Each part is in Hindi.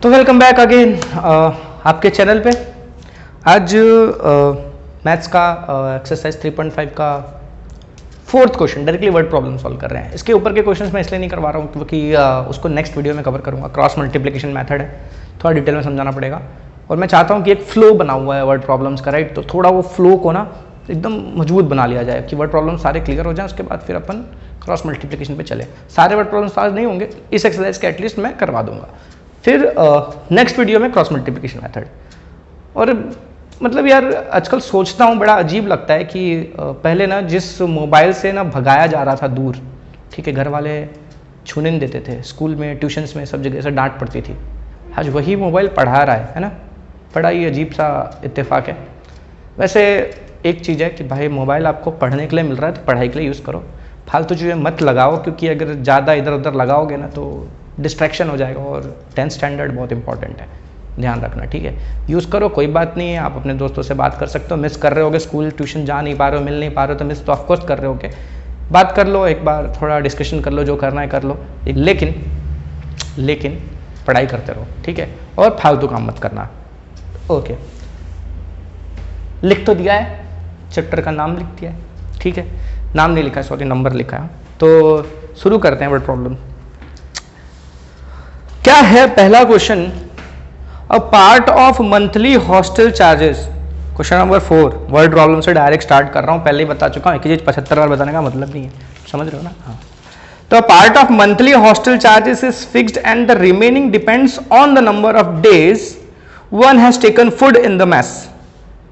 तो वेलकम बैक अगेन आपके चैनल पे। आज मैथ्स का एक्सरसाइज 3.5 का fourth question directly word problem solve कर रहे हैं। इसके ऊपर के क्वेश्चंस मैं इसलिए नहीं करवा रहा हूँ क्योंकि उसको नेक्स्ट वीडियो में कवर करूँगा। क्रॉस मल्टीप्लिकेशन मेथड है, थोड़ा डिटेल में समझाना पड़ेगा और मैं चाहता हूँ कि एक फ्लो बना हुआ है वर्ड प्रॉब्लम्स का, राइट। तो थोड़ा वो फ्लो को ना एकदम मजबूत बना लिया जाए कि वर्ड प्रॉब्लम सारे क्लियर हो जाए, उसके बाद फिर अपन क्रॉस मल्टीप्लिकेशन पे चले। सारे वर्ड प्रॉब्लम्स आज नहीं होंगे, इस एक्सरसाइज के एटलीस्ट मैं करवा दूंगा, फिर नेक्स्ट वीडियो में क्रॉस मल्टीप्लिकेशन मेथड। और मतलब यार आजकल सोचता हूँ बड़ा अजीब लगता है कि पहले ना जिस मोबाइल से ना भगाया जा रहा था दूर, ठीक है, घर वाले छूने नहीं देते थे, स्कूल में ट्यूशन्स में सब जगह से डांट पड़ती थी, आज वही मोबाइल पढ़ा रहा है ना। बड़ा ही अजीब सा इत्तेफाक है। वैसे एक चीज़ है कि भाई मोबाइल आपको पढ़ने के लिए मिल रहा है तो पढ़ाई के लिए यूज़ करो, फालतू चीज़ें मत लगाओ, क्योंकि अगर ज़्यादा इधर उधर लगाओगे ना तो डिस्ट्रैक्शन हो जाएगा। और 10th स्टैंडर्ड बहुत इंपॉर्टेंट है, ध्यान रखना, ठीक है। यूज़ करो, कोई बात नहीं है, आप अपने दोस्तों से बात कर सकते हो। मिस कर रहे होगे स्कूल ट्यूशन, जा नहीं पा रहे हो, मिल नहीं पा रहे हो, तो मिस तो ऑफकोर्स कर रहे होगे, बात कर लो, एक बार थोड़ा डिस्कशन कर लो, जो करना है कर लो, लेकिन पढ़ाई करते रहो, ठीक है, और फालतू काम मत करना। ओके, लिख तो दिया है, चैप्टर का नाम लिख दिया है, ठीक है, नाम नहीं लिखा है, सॉरी नंबर लिखा है। तो शुरू करते हैं वर्ड प्रॉब्लम। क्या है पहला question? A part of monthly hostel charges. Question number 4 word problem से डायरेक्ट स्टार्ट कर रहा हूं, पहले ही बता चुका हूं, एक ही चीज 75 बार बताने का मतलब नहीं है, समझ रहे हो ना। हाँ, तो part of monthly hostel charges is fixed and the remaining depends on the number of days one has taken food in the mess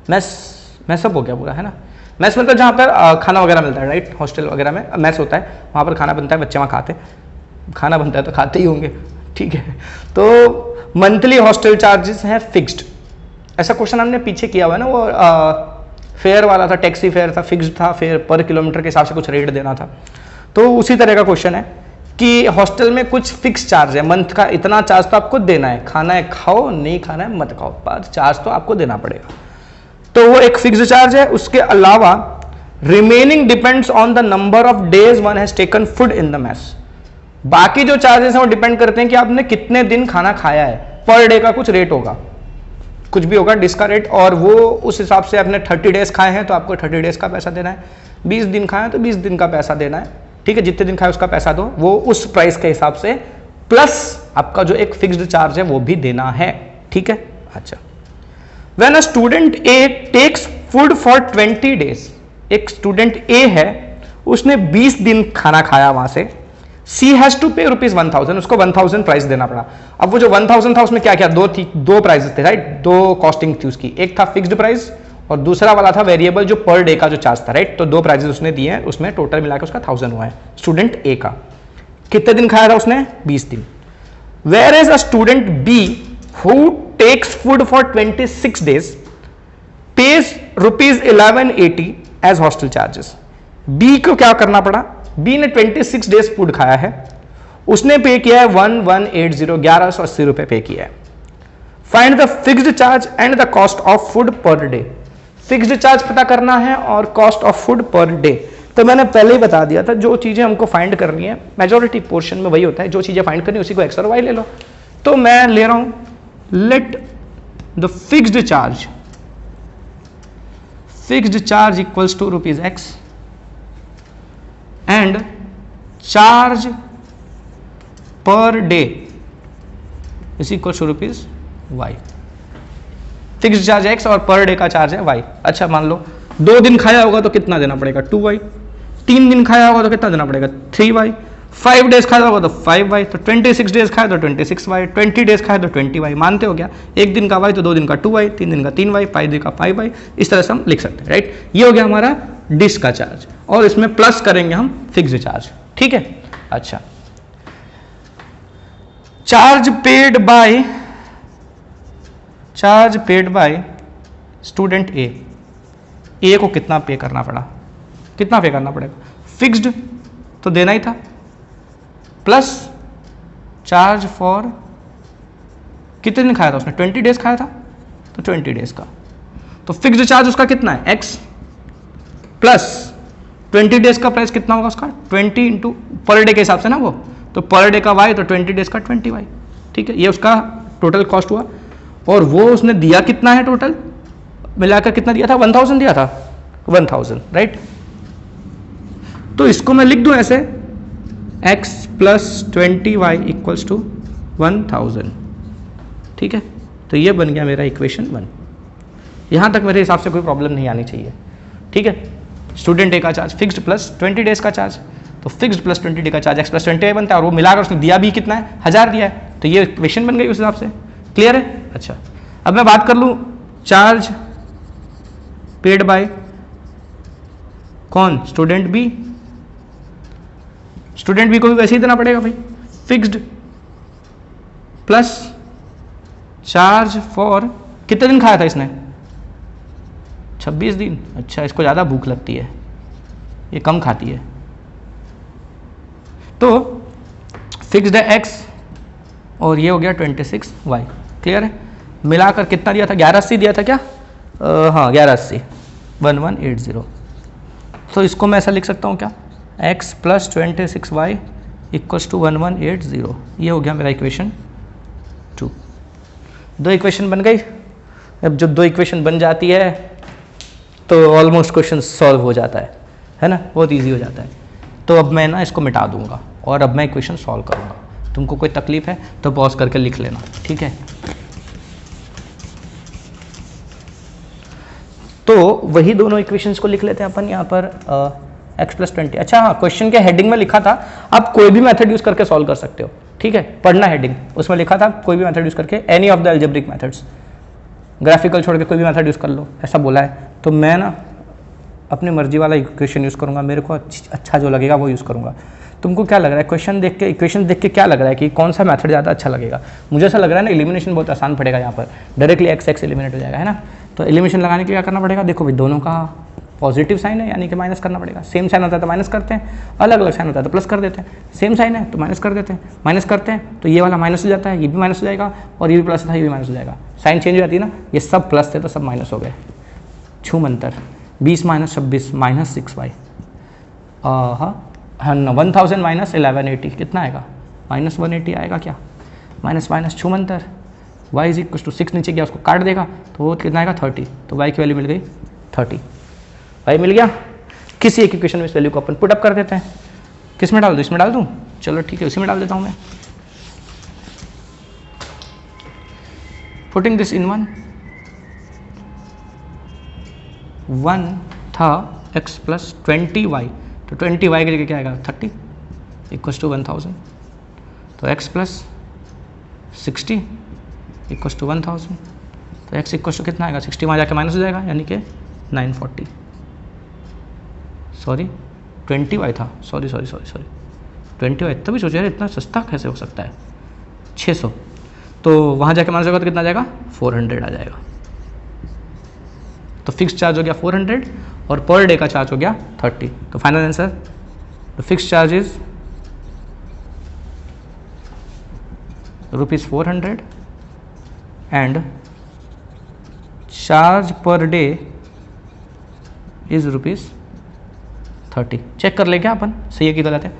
हो गया पूरा, है ना। मैस मतलब जहाँ पर खाना वगैरह मिलता है, राइट। हॉस्टल वगैरह में मैस होता है, वहाँ पर खाना बनता है, बच्चे वहाँ खाते, खाना बनता है तो खाते ही होंगे, ठीक है। तो मंथली हॉस्टल चार्जेस हैं फिक्स्ड। ऐसा क्वेश्चन हमने पीछे किया हुआ है ना, वो फेयर वाला था, टैक्सी फेयर था, फिक्स्ड था, फिर पर किलोमीटर के हिसाब से कुछ रेट देना था। तो उसी तरह का क्वेश्चन है कि हॉस्टल में कुछ फिक्स चार्ज है, मंथ का इतना चार्ज तो आपको देना है, खाना है खाओ, नहीं खाना है मत खाओ, पर चार्ज तो आपको देना पड़ेगा। तो वो एक फिक्स्ड चार्ज है। उसके अलावा remaining depends on the number of days one has taken food in the mess. बाकी जो चार्जेस हैं वो डिपेंड करते हैं कि आपने कितने दिन खाना खाया है। पर डे का कुछ रेट होगा, कुछ भी होगा डिश का रेट, और वो उस हिसाब से आपने 30 डेज खाए हैं तो आपको 30 डेज का पैसा देना है, 20 दिन खाए हैं तो 20 दिन का पैसा देना है, ठीक है। जितने दिन खाए उसका पैसा दो, वो उस प्राइस के हिसाब से, प्लस आपका जो एक फिक्स्ड चार्ज है वो भी देना है, ठीक है। अच्छा, When a student A takes food for 20 days, एक स्टूडेंट A है, उसने 20 दिन खाना खाया वहां से, C has to pay ₹1000, उसको 1000 प्राइस देना पड़ा। अब वो जो 1000 था उसमें क्या क्या दो प्राइस थे, राइट, दो कॉस्टिंग थी उसकी, एक था फिक्स्ड प्राइस और दूसरा वाला था वेरिएबल जो पर डे का जो चार्ज था, राइट। तो दो प्राइजेस उसने दिए हैं, उसमें टोटल मिलाकर उसका 1000 हुआ है स्टूडेंट A का। कितने दिन खाया था उसने? 20 दिन। Whereas a student B who takes food for 26 days pays ₹1180 as hostel charges. B को क्या करना पड़ा? B ने 26 डेज फूड खाया है, उसने पे किया है 1180 रुपए पे किया है। Find the fixed charge and the cost of food per day. Fixed charge पता करना है और cost of food per day. तो मैंने पहले ही बता दिया था, जो चीजें हमको फाइंड करनी है मेजोरिटी पोर्शन में वही होता है, जो चीजें फाइंड करनी है उसी को एक्स और वाई ले लो। तो मैं ले रहा हूं let the fixed charge equals to ₹x and charge per day is equals to ₹y। Fixed charge x और पर डे का चार्ज है y। अच्छा, मान लो 2 दिन खाया होगा तो कितना देना पड़ेगा? 2y। 3 दिन खाया होगा तो कितना देना पड़ेगा? 3y। 5 डेज खाया होगा तो 5y। तो 26 डेज खाया तो 26y, 20 डेज खाया तो 20y। मानते हो क्या? 1 दिन का y तो 2 दिन का 2y, 3 दिन का 3y, 5 दिन का 5y। इस तरह से हम लिख सकते हैं, राइट। ये हो गया हमारा डिश का चार्ज, और इसमें प्लस करेंगे हम फिक्स्ड चार्ज, ठीक है। अच्छा, चार्ज पेड बाय स्टूडेंट ए को कितना पे करना पड़ेगा? फिक्स्ड तो देना ही था, प्लस चार्ज फॉर कितने दिन खाया था उसने? 20 डेज खाया था, तो 20 डेज का। तो फिक्स्ड चार्ज उसका कितना है? x प्लस 20 डेज का प्राइस कितना होगा उसका? 20 इंटू पर डे के हिसाब से ना वो, तो पर डे का y तो 20 डेज का 20y, ठीक है। ये उसका टोटल कॉस्ट हुआ, और वो उसने दिया कितना है टोटल मिलाकर, कितना दिया था, 1000 दिया था, 1000, राइट। तो इसको मैं लिख दूं ऐसे, x plus 20y equals to 1000, ठीक है। तो ये बन गया मेरा इक्वेशन 1। यहां तक मेरे हिसाब से कोई प्रॉब्लम नहीं आनी चाहिए, ठीक है। स्टूडेंट डे का चार्ज फिक्स्ड प्लस 20 डेज का चार्ज, तो फिक्स्ड प्लस 20 डे का चार्ज x प्लस 20 बनता है, और वो मिलाकर उसने दिया भी कितना है, 1000 दिया है, तो ये इक्वेशन बन गई उस हिसाब से। क्लियर है? अच्छा, अब मैं बात कर लूं चार्ज पेड बाय कौन, स्टूडेंट बी। स्टूडेंट बी को भी वैसे ही देना पड़ेगा भाई, फिक्स्ड प्लस चार्ज फॉर, कितने दिन खाया था इसने, 26 दिन। अच्छा, इसको ज़्यादा भूख लगती है, ये कम खाती है। तो फिक्स्ड है x और ये हो गया 26y। क्लियर है? मिलाकर कितना दिया था, 1180 दिया था क्या, हाँ 1180, 1180। तो इसको मैं ऐसा लिख सकता हूँ क्या, x plus 26y equals to 1180। ये हो गया मेरा इक्वेशन 2। दो इक्वेशन बन गई। अब जब दो इक्वेशन बन जाती है तो ऑलमोस्ट क्वेश्चन सॉल्व हो जाता है ना, बहुत इजी हो जाता है। तो अब मैं ना इसको मिटा दूंगा और अब मैं इक्वेशन सॉल्व करूंगा। तुमको कोई तकलीफ है तो पॉज करके लिख लेना, ठीक है। तो वही दोनों इक्वेशंस को लिख लेते हैं अपन यहाँ पर, x प्लस 20। अच्छा हाँ, क्वेश्चन के हेडिंग में लिखा था आप कोई भी मेथड यूज करके सॉल्व कर सकते हो, ठीक है। पढ़ना हेडिंग, उसमें लिखा था कोई भी मेथड यूज करके, any of the algebraic methods, graphical छोड़ के कोई भी मेथड यूज कर लो, ऐसा बोला है। तो मैं ना अपनी मर्जी वाला इक्वेशन यूज करूंगा, मेरे को अच्छा जो लगेगा वो यूज करूंगा। तुमको क्या लग रहा है, क्वेश्चन देख के, इक्वेशन देख के क्या लग रहा है कि कौन सा मेथड ज़्यादा अच्छा लगेगा? मुझे ऐसा लग रहा है ना एलिमिनेशन बहुत आसान पड़ेगा यहाँ पर, डायरेक्टली x एलिमिनेट हो जाएगा, है ना। तो एलिमिनेशन लगाने के लिए क्या करना पड़ेगा, देखो भाई दोनों का पॉजिटिव साइन है यानी कि माइनस करना पड़ेगा। सेम साइन होता है तो माइनस करते हैं, अलग अलग साइन होता है तो प्लस कर देते हैं। सेम साइन है तो माइनस कर देते हैं, माइनस करते हैं तो ये वाला माइनस हो जाता है, ये भी माइनस हो जाएगा, और ये भी प्लस था ये भी माइनस हो जाएगा। साइन चेंज हो जाती है ना, ये सब प्लस थे तो सब माइनस हो गए। छूम अंतर, 20 माइनस 26 माइनस 6y, हाँ 1000 माइनस 1180 कितना आएगा, माइनस 180 आएगा क्या, माइनस माइनस छूम अंतर, y इज इक्वल टू 6 नीचे गया उसको काट देगा तो वो कितना आएगा 30, तो y की वैल्यू मिल गई 30। y मिल गया। किसी एक इक्वेशन में इस वैल्यू को अपन पुट अप कर देते हैं। किस में डाल दूँ, इसमें डाल दूँ, चलो ठीक है उसी में डाल देता हूँ मैं। पुटिंग दिस इन वन था x प्लस 20y, तो 20y की जगह क्या आएगा 30 इक्वल्स टू 1000, तो x प्लस 60 इक्वल्स टू 1000, तो x इक्वल्स टू कितना आएगा, 60 वहाँ जाके माइनस हो जाएगा यानी कि 940, सॉरी 20y था, सॉरी 20y। तभी सोचा यार इतना सस्ता कैसे हो सकता है, 600, तो वहाँ जाके माइनस होगा तो कितना आ जाएगा 400 आ जाएगा। तो फिक्स चार्ज हो गया 400 और पर डे का चार्ज हो गया 30। तो final answer, the fix charge is ₹400 and charge per day is ₹30। Check कर ले क्या अपन, सही है कि गलत है।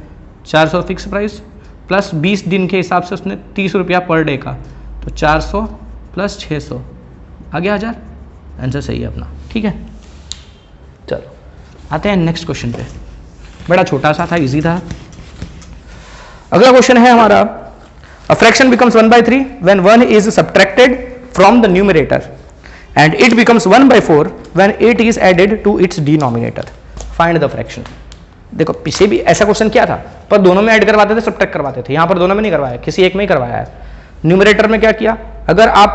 400 फिक्स प्राइस प्लस 20 दिन के हिसाब से उसने 30 रुपया पर डे का, तो 400 प्लस 600 आ गया 1000। आंसर सही है अपना, ठीक है। चलो आते हैं नेक्स्ट क्वेश्चन पे, बड़ा छोटा सा था, इजी था। अगला क्वेश्चन है हमारा, a fraction becomes 1/3 when 1 is subtracted from the numerator and it becomes 1/4 when it is added to its denominator. Find the fraction. देखो पीछे भी ऐसा क्वेश्चन किया था, पर दोनों में ऐड करवाते थे सब्ट्रैक्ट करवाते थे, यहाँ पर दोनों में नहीं करवाया, किसी एक में ही करवाया है। न्यूमरेटर में क्या किया, अगर आप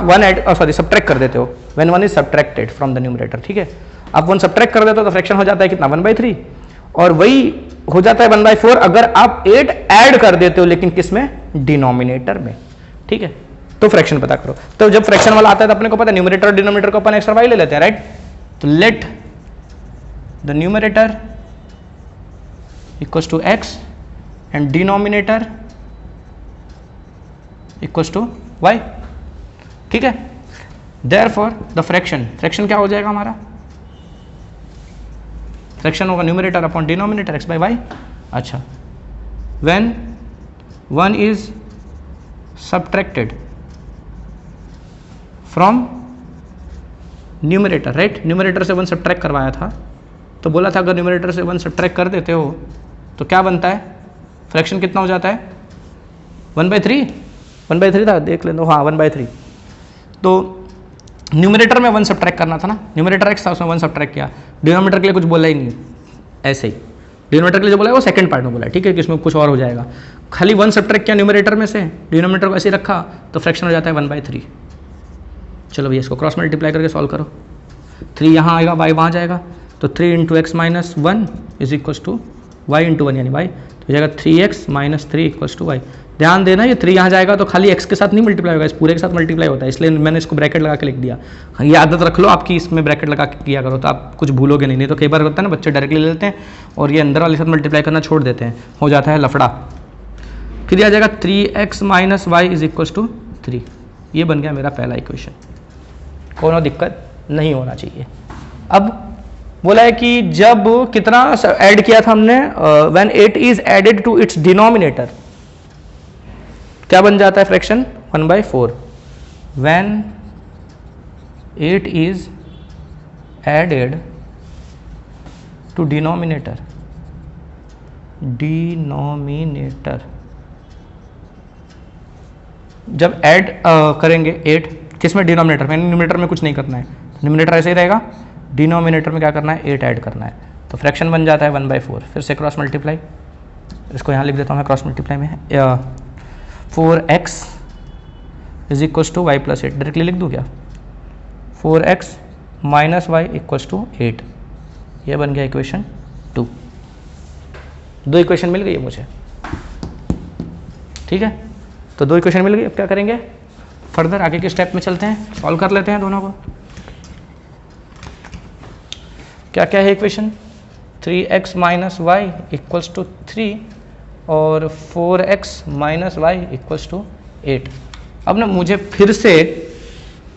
सब्ट्रैक्ट कर देते हो, when 1 is subtracted from the numerator, ठीक है, आप 1 सब्ट्रैक्ट कर देते हो तो फ्रैक्शन हो जाता है कितना 1/3, और वही हो जाता है 1/4 अगर आप 8 ऐड कर देते हो, लेकिन किस में, डिनोमिनेटर में, ठीक है। तो फ्रैक्शन पता करो। तो जब फ्रैक्शन वाला आता है तो अपने को पता है न्यूमरेटर और डिनोमिनेटर को अपन एक्स और वाई ले लेते हैं, राइट। तो let the numerator equals to x and denominator equals to y, ठीक है। देयरफॉर द फ्रैक्शन क्या हो जाएगा हमारा, फ्रैक्शन होगा न्यूमरेटर अपॉन डिनोमिनेटर x/y। अच्छा, when 1 is subtracted from numerator, right. Numerator से 1 सब्ट्रैक्ट करवाया था, तो बोला था अगर न्यूमरेटर से 1 सब्ट्रैक्ट कर देते हो तो क्या बनता है, फ्रैक्शन कितना हो जाता है 1/3, 1/3 था, देख लेते हो, हाँ 1/3। तो न्यूमरेटर में 1 सब्ट्रैक्ट करना था ना, न्यूमरेटर एक्स था उसमें 1 सब्ट्रैक्ट किया, डिनोमिनेटर के लिए कुछ बोला ही नहीं, ऐसे ही डिनोमिनेटर के लिए जो बोला है वो सेकंड पार्ट में बोला है, ठीक है, कि इसमें कुछ और हो जाएगा। खाली 1 सब्ट्रैक्ट किया न्यूमरेटर में से, डिनोमिनेटर को ऐसे ही रखा, तो फ्रैक्शन हो जाता है 1/3। चलो भैया इसको क्रॉस मल्टीप्लाई करके सॉल्व करो, 3 यहाँ आएगा, y वहाँ जाएगा, तो 3 × x - 1 is equal to y × 1 यानी y, तो हो जाएगा 3x - 3 इक्वल्स टू y। ध्यान देना ये 3 यहाँ जाएगा तो खाली x के साथ नहीं मल्टीप्लाई होगा, इस पूरे के साथ मल्टीप्लाई होता है, इसलिए मैंने इसको ब्रैकेट लगा के लिख दिया। ये आदत रख लो आपकी, इसमें ब्रैकेट लगा के किया करो तो आप कुछ भूलोगे नहीं तो कई बार होता है ना बच्चे डायरेक्टली ले लेते हैं और ये अंदर वाले साथ मल्टीप्लाई करना छोड़ देते हैं, हो जाता है लफड़ा। फिर आ जाएगा 3x - y is equals to 3, ये बन गया मेरा पहला इक्वेशन, कोनो दिक्कत नहीं होना चाहिए। अब बोला है कि जब कितना ऐड किया था हमने, when 8 is added to its denominator, क्या बन जाता है fraction 1/4। When 8 is added to denominator, जब ऐड करेंगे 8 किसमें, डिनोमिनेटर में, न्यूमरेटर में कुछ नहीं करना है, न्यूमरेटर ऐसे ही रहेगा, डिनोमिनेटर में क्या करना है 8 ऐड करना है, तो फ्रैक्शन बन जाता है 1/4। फिर से क्रॉस मल्टीप्लाई, इसको यहाँ लिख देता हूँ मैं, क्रॉस मल्टीप्लाई में 4x is equals to y + 8, directly लिख दूँ क्या, 4x - y इक्वल्स टू 8, ये बन गया इक्वेशन 2। 2 इक्वेशन मिल गई है मुझे, ठीक है, तो 2 इक्वेशन मिल गई। अब क्या करेंगे, फर्दर आगे के स्टेप में चलते हैं, सॉल्व कर लेते हैं दोनों को। क्या क्या है equation, 3x - y equals to 3 और 4x - y इक्वल्स टू 8। अब ना मुझे फिर से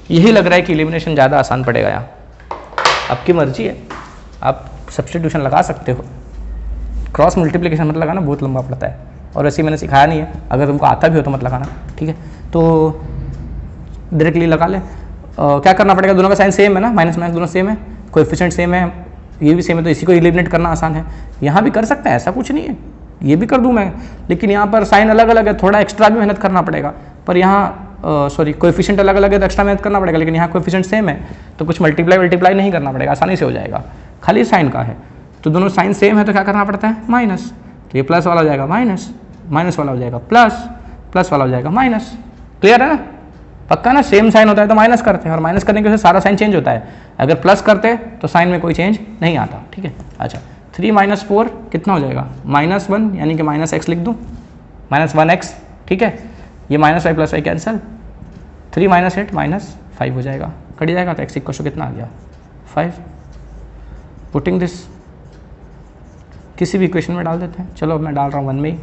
यही लग रहा है कि एलिमिनेशन ज़्यादा आसान पड़ेगा यहाँ, आपकी मर्जी है, आप सब्स्टिट्यूशन लगा सकते हो, क्रॉस मल्टीप्लिकेशन मत लगाना, बहुत लंबा पड़ता है और वैसे मैंने सिखाया नहीं है, अगर तुमको आता भी हो तो मत लगाना, ठीक है। तो डायरेक्टली लगा ले, क्या करना पड़ेगा, दोनों का साइन सेम है ना, माइनस माइनस दोनों सेम है, कोएफिशिएंट सेम है, ये भी सेम है, तो इसी को एलिमिनेट करना आसान है। यहाँ भी कर सकते हैं, ऐसा कुछ नहीं है, ये भी कर दूँ मैं, लेकिन यहाँ पर साइन अलग अलग है, थोड़ा एक्स्ट्रा भी मेहनत करना पड़ेगा, पर यहाँ सॉरी कोएफिशिएंट अलग अलग है तो एक्स्ट्रा मेहनत करना पड़ेगा, लेकिन यहाँ कोएफिशिएंट सेम है तो कुछ मल्टीप्लाई नहीं करना पड़ेगा, आसानी से हो जाएगा, खाली साइन का है, तो दोनों साइन सेम है तो क्या करना पड़ता है माइनस, तो ये प्लस वाला हो जाएगा माइनस, माइनस वाला हो जाएगा प्लस, प्लस वाला हो जाएगा माइनस। क्लियर है ना, पक्का ना, सेम साइन होता है तो माइनस करते हैं और माइनस करने की वजह से सारा साइन चेंज होता है, अगर प्लस करते तो साइन में कोई चेंज नहीं आता, ठीक है। अच्छा 3 - 4 कितना हो जाएगा, -1 यानी कि -x लिख दूँ, -1x, ठीक है, ये -y + y कैंसिल, 3 - 8 -5 हो जाएगा, कट जाएगा, तो x इक्वल टू कितना आ गया 5। पुटिंग दिस किसी भी इक्वेशन में डाल देते हैं, चलो अब मैं डाल रहा हूँ 1 में ही,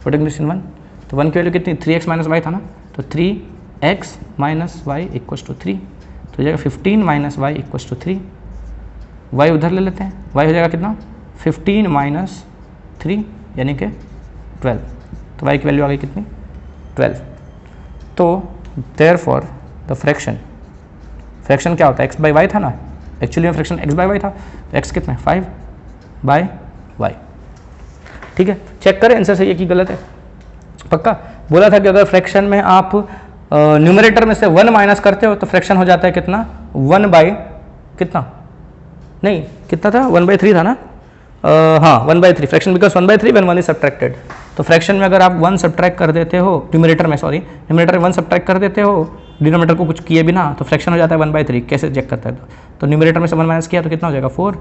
पुटिंग दिस इन 1, तो 1 की वैल्यू कितनी, 3x - y था ना, तो 3x - y इक्वल्स टू 3, तो हो जाएगा 15 - y इक्वल्स टू 3, y उधर ले लेते हैं, y हो जाएगा कितना 15 - 3 यानी कि 12, तो y की वैल्यू आ गई कितनी 12। तो देयरफॉर द फ्रैक्शन क्या होता है, x/y था ना, एक्चुअली में फ्रैक्शन x/y था, तो x कितना है 5/y, ठीक है। चेक करें आंसर सही है कि गलत है, पक्का। बोला था कि अगर फ्रैक्शन में आप न्यूमरेटर में से 1 माइनस करते हो तो फ्रैक्शन हो जाता है कितना 1/, कितना नहीं कितना था 1/3 था ना, हाँ 1/3, fraction because 1/3 when 1 is subtracted, तो फ्रैक्शन में अगर आप 1 सब्ट्रैक्ट कर देते हो, न्यूमरेटर में न्यूमरेटर में 1 सब्ट्रैक्ट कर देते हो डिनोमिनेटर को कुछ किए बिना, तो फ्रैक्शन हो जाता है 1/3। कैसे चेक करता है, तो न्यूमरेटर में से 1 माइनस किया तो कितना हो जाएगा 4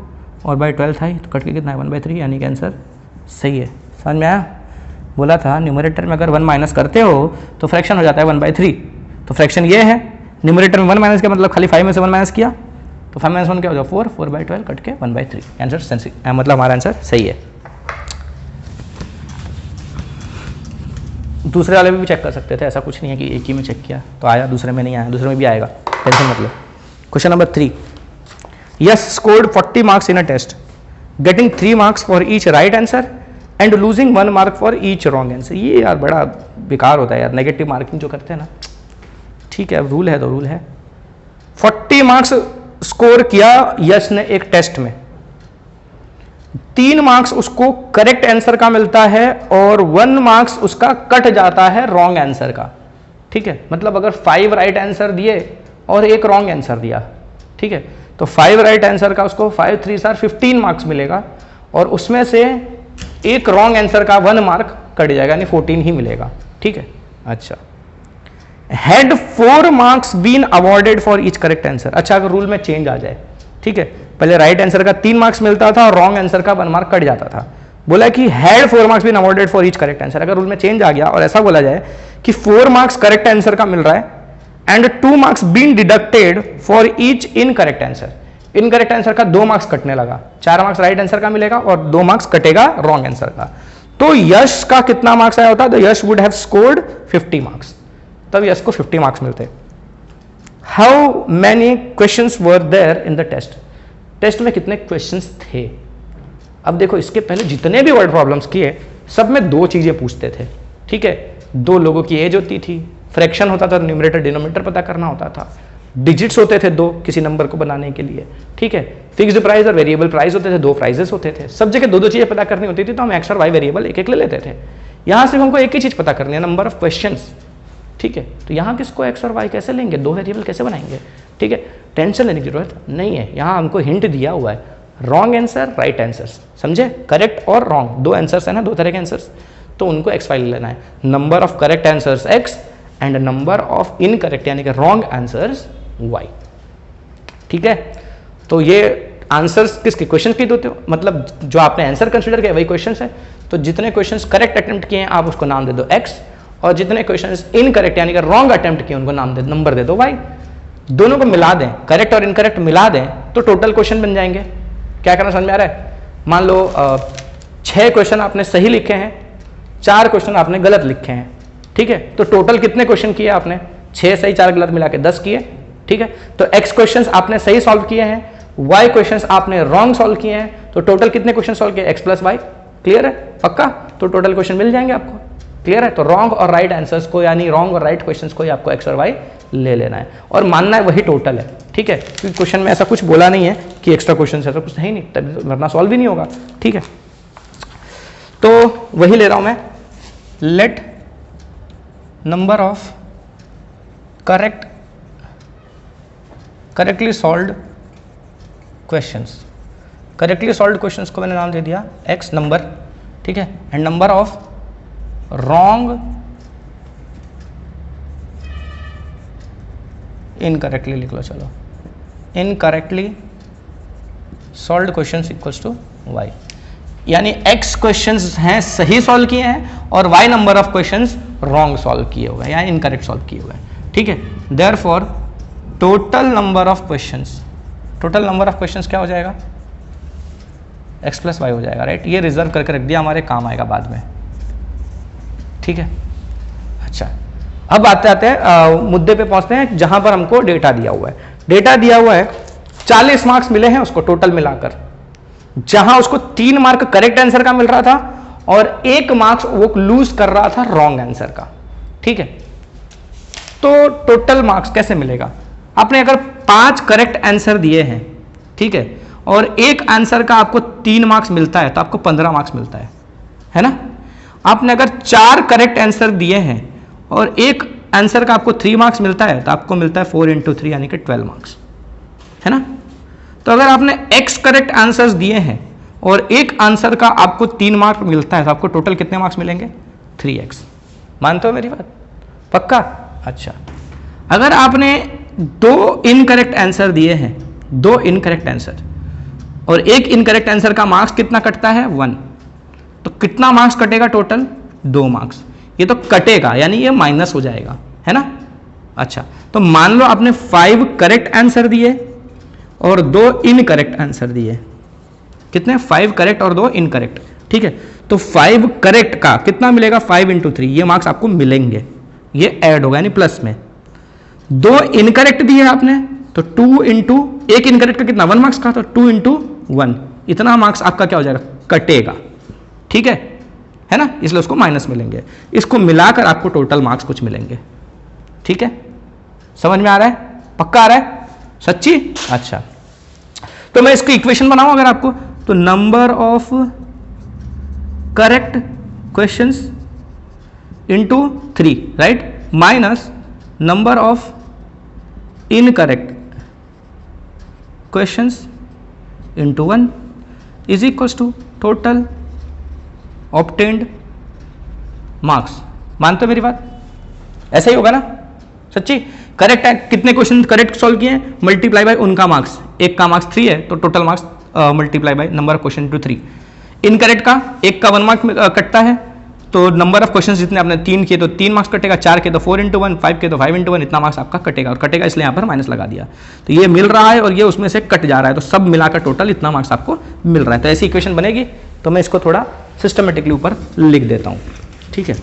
और बाई 12 था ही, तो कट के कितना है 1/3, यानी कि आंसर सही है। समझ में आया, बोला था न्यूमरेटर में अगर 1 माइनस करते हो तो फ्रैक्शन हो जाता है 1/3, तो फ्रैक्शन ये है, न्यूमरेटर में 1 माइनस किया मतलब खाली 5 में से 1 माइनस किया, तो 5 - 1 क्या हो जाएगा 4, 4/12 कट के 1/3, आंसर मतलब हमारा आंसर सही है। दूसरे वाले में भी चेक कर सकते थे, ऐसा कुछ नहीं है कि एक ही में चेक किया तो आया, दूसरे में नहीं आया, दूसरे में भी आएगा, टेंशन मतलब। Question number 3, Yash scored 40 marks in a test, getting 3 marks for each right answer and losing 1 mark for each wrong answer. ये यार बड़ा बेकार होता है यार, नेगेटिव मार्किंग जो करते हैं ना, ठीक है अब रूल है तो रूल है, 40 मार्क्स स्कोर किया यश ने एक टेस्ट में, 3 मार्क्स उसको करेक्ट आंसर का मिलता है और 1 मार्क्स उसका कट जाता है रॉन्ग आंसर का। ठीक है, मतलब अगर 5 राइट आंसर दिए और एक रॉन्ग आंसर दिया, ठीक है, तो 5 राइट आंसर का उसको 5 3 15 मार्क्स मिलेगा और उसमें से एक रॉन्ग आंसर का 1 मार्क कट जाएगा, यानी 14 ही मिलेगा। ठीक है, अच्छा, had 4 marks been awarded for each correct answer. अच्छा, अगर रूल में चेंज आ जाए, ठीक है, पहले राइट आंसर का 3 मार्क्स मिलता था और रॉन्ग आंसर का 1 मार्क कट जाता था, बोला कि had 4 marks been awarded for each correct answer. अगर रूल में चेंज आ गया और ऐसा बोला जाए कि 4 मार्क्स करेक्ट आंसर का मिल रहा है and 2 marks been deducted for each incorrect answer, incorrect answer का 2 मार्क्स कटने लगा, 4 मार्क्स राइट आंसर का मिलेगा और 2 मार्क्स कटेगा रॉन्ग आंसर का, तो यश का कितना मार्क्स आया होता? तो Yash would have scored 50 marks, तब यश को 50 मार्क्स मिलते। How many questions were there in the test, test में कितने क्वेश्चंस थे? अब देखो, इसके पहले जितने भी वर्ड प्रॉब्लम्स किए सब में 2 चीजें पूछते थे। ठीक है, 2 लोगों की एज होती थी, फ्रैक्शन होता था, न्यूमरेटर डिनोमिनेटर पता करना होता था, डिजिट्स होते थे 2 किसी नंबर को बनाने के लिए। ठीक है, फिक्स्ड प्राइस और वेरिएबल प्राइस होते थे, 2 प्राइजेस होते थे, सब जगह 2-2 चीजें पता करनी होती थी, तो हम एक्स और वाई वेरिएबल एक एक ले लेते थे। यहां सिर्फ हमको एक ही चीज पता करनी है, नंबर ऑफ क्वेश्चंस। ठीक है, तो यहां किसको एक्स और वाई कैसे लेंगे, 2 वेरिएबल कैसे बनाएंगे? ठीक है, टेंशन लेने की जरूरत नहीं है, यहां हमको हिंट दिया हुआ है, रॉन्ग आंसर राइट आंसर्स, समझे? करेक्ट और रॉन्ग 2 आंसर्स है ना, 2 तरह के आंसर्स, तो उनको एक्स वाई लेना है। Number of correct answers x and number of incorrect यानी कि रॉन्ग आंसर्स वाई। ठीक है, तो ये आंसर्स किसके, क्वेश्चन की होते हो, मतलब जो आपने आंसर कंसीडर किया वही क्वेश्चंस है। तो जितने क्वेश्चंस करेक्ट अटेम्प्ट किए हैं आप उसको नाम दे दो एक्स, और जितने क्वेश्चंस इनकरेक्ट यानी कि रॉन्ग अटेम्प्ट किए उनको नाम दे, नंबर दे दो वाई। दोनों को मिला दें, करेक्ट और इनकरेक्ट मिला दें तो टोटल क्वेश्चन बन जाएंगे। क्या करना समझ में आ रहा है? मान लो 6 क्वेश्चन आपने सही लिखे हैं, 4 क्वेश्चन आपने गलत लिखे हैं। ठीक है, तो टोटल कितने क्वेश्चन किए आपने? 6 सही 4 गलत मिला के 10 किए। ठीक है, तो एक्स क्वेश्चंस आपने सही सॉल्व किए हैं, वाई क्वेश्चंस आपने रॉन्ग सॉल्व किए हैं, तो टोटल कितने क्वेश्चन सॉल्व किए? X plus y. क्लियर है? पक्का? तो टोटल क्वेश्चन मिल जाएंगे आपको। क्लियर है? तो रॉन्ग और राइट आंसर्स को यानी रॉन्ग और राइट क्वेश्चंस को आपको एक्स और वाई ले लेना है और मानना है वही टोटल है। ठीक है, क्योंकि क्वेश्चन में ऐसा कुछ बोला नहीं है कि एक्स्ट्रा क्वेश्चन ऐसा कुछ है ही नहीं, तब वरना सॉल्व भी नहीं होगा। ठीक है, तो वही ले रहा हूं मैं, let number of correctly solved questions, correctly solved questions को मैंने नाम दे दिया एक्स नंबर। ठीक है, and number of wrong incorrectly लिख लो, चलो incorrectly solved questions equals to y, यानी एक्स क्वेश्चंस हैं सही सॉल्व किए हैं और y number of questions wrong solve किए हुए हैं या इनकरेक्ट सॉल्व किए हुए हैं। ठीक है, therefore total number of questions, total number of questions क्या हो जाएगा? एक्स प्लस वाई हो जाएगा। राइट, ये रिजर्व करके रख दिया, हमारे काम आएगा बाद में। ठीक है, अच्छा, अब आते आते मुद्दे पे पहुंचते हैं जहां पर हमको डेटा दिया हुआ है। डेटा दिया हुआ है 40 मार्क्स मिले हैं उसको टोटल मिलाकर, जहां उसको 3 मार्क करेक्ट आंसर का मिल रहा था और 1 मार्क्स वो लूज कर रहा था रॉन्ग आंसर का। ठीक है, तो टोटल मार्क्स कैसे मिलेगा? आपने अगर 5 करेक्ट आंसर दिए हैं, ठीक है, और 1 आंसर का आपको 3 मार्क्स मिलता है तो आपको 15 मार्क्स मिलता है ना? आपने अगर 4 करेक्ट आंसर दिए हैं और 1 आंसर का आपको 3 मार्क्स मिलता है तो आपको मिलता है 4 × 3 यानी कि 12 मार्क्स, है ना? तो अगर आपने x करेक्ट आंसर्स दिए हैं और 1 आंसर का आपको 3 मार्क्स मिलता है तो आपको टोटल कितने मार्क्स मिलेंगे? 3x। मानते हो मेरी बात? पक्का? अच्छा, अगर आपने 2 इनकरेक्ट आंसर दिए हैं, 2 इनकरेक्ट आंसर, और 1 इनकरेक्ट आंसर का मार्क्स कितना कटता है? 1, तो कितना मार्क्स कटेगा टोटल? 2 मार्क्स। ये तो कटेगा यानी ये माइनस हो जाएगा, है ना? अच्छा, तो मान लो आपने 5 करेक्ट आंसर दिए और 2 इनकरेक्ट आंसर दिए। कितने? 5 करेक्ट और 2 इनकरेक्ट। ठीक है, तो 5 करेक्ट का कितना मिलेगा? 5 × 3, ये मार्क्स आपको मिलेंगे, ये ऐड होगा यानी प्लस में। 2 इनकरेक्ट दिए आपने तो 2 × 1 इनकरेक्ट का कितना? 1 मार्क्स का, तो 2 × 1, इतना मार्क्स आपका क्या हो जाएगा? कटेगा। ठीक है ना? इसलिए उसको माइनस मिलेंगे, इसको मिलाकर आपको टोटल मार्क्स कुछ मिलेंगे। ठीक है, समझ में आ रहा है? पक्का आ रहा है? सच्ची? अच्छा, तो मैं इसकी इक्वेशन बनाऊं अगर आपको, तो number of correct questions into 3, right, minus number of incorrect questions into 1 is equals to total obtained marks. मानते हो मेरी बात? ऐसा ही होगा ना? सच्ची? करेक्ट है, कितने क्वेश्चन करेक्ट सॉल्व किए हैं, मल्टीप्लाई बाय उनका मार्क्स, एक का मार्क्स 3 है तो total marks multiply by number of question to 3। Incorrect का एक का 1 मार्क कटता है, तो नंबर ऑफ क्वेश्चन जितने आपने 3 किए तो 3 मार्क्स कटेगा, 4 के तो 4 इंटू 1, 5 के तो 5 इंटू 1, इतना मार्क्स आपका कटेगा, और कटेगा इसलिए यहाँ पर माइनस लगा दिया। तो ये मिल रहा है और ये उसमें से कट जा रहा है, तो सब मिलाकर टोटल इतना मार्क्स आपको मिल रहा है। तो ऐसी इक्वेशन बनेगी, तो मैं इसको थोड़ा सिस्टमेटिकली ऊपर लिख देता हूँ, ठीक है।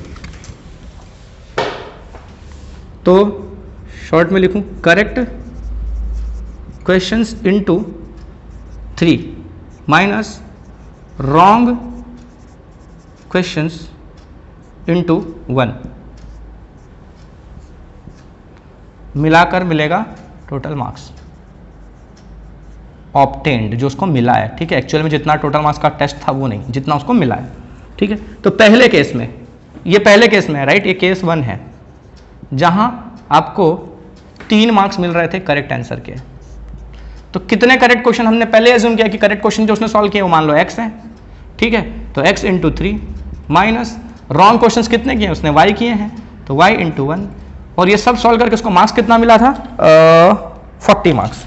तो शॉर्ट में लिखूं, correct questions into 3 minus wrong questions into 1, मिलाकर मिलेगा टोटल मार्क्स ऑब्टेन्ड, जो उसको मिला है, ठीक है। एक्चुअल में जितना टोटल मार्क्स का टेस्ट था वो नहीं, जितना उसको मिला है, ठीक है। तो पहले केस में, ये पहले केस में है, राइट, ये केस 1 है जहां आपको 3 मार्क्स मिल रहे थे करेक्ट आंसर के। तो कितने करेक्ट क्वेश्चन हमने पहले एज्यूम किया कि करेक्ट क्वेश्चन जो उसने सॉल्व किए वो मान लो x है, ठीक है। तो x into 3 minus wrong questions कितने किए उसने, y किए हैं, तो y इंटू 1, और ये सब सॉल्व करके उसको मार्क्स कितना मिला था, 40 मार्क्स।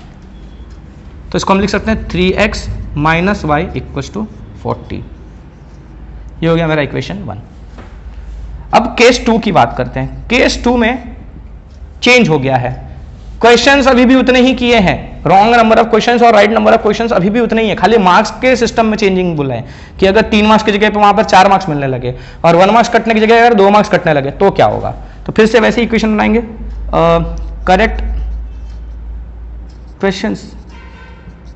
तो इसको हम लिख सकते हैं 3x minus y equals to 40। ये हो गया मेरा इक्वेशन 1। अब केस 2 की बात करते हैं। केस 2 में चेंज हो गया है, क्वेश्चंस अभी भी उतने ही किए हैं, रॉन्ग नंबर ऑफ क्वेश्चंस और राइट नंबर ऑफ क्वेश्चंस अभी भी उतने ही है, खाली मार्क्स के सिस्टम में चेंजिंग बोला है कि अगर 3 मार्क्स की जगह पे वहां पर 4 मार्क्स मिलने लगे और 1 मार्क्स कटने की जगह अगर 2 मार्क्स कटने लगे तो क्या होगा। तो फिर से वैसे इक्वेशन बनाएंगे, करेक्ट क्वेश्चंस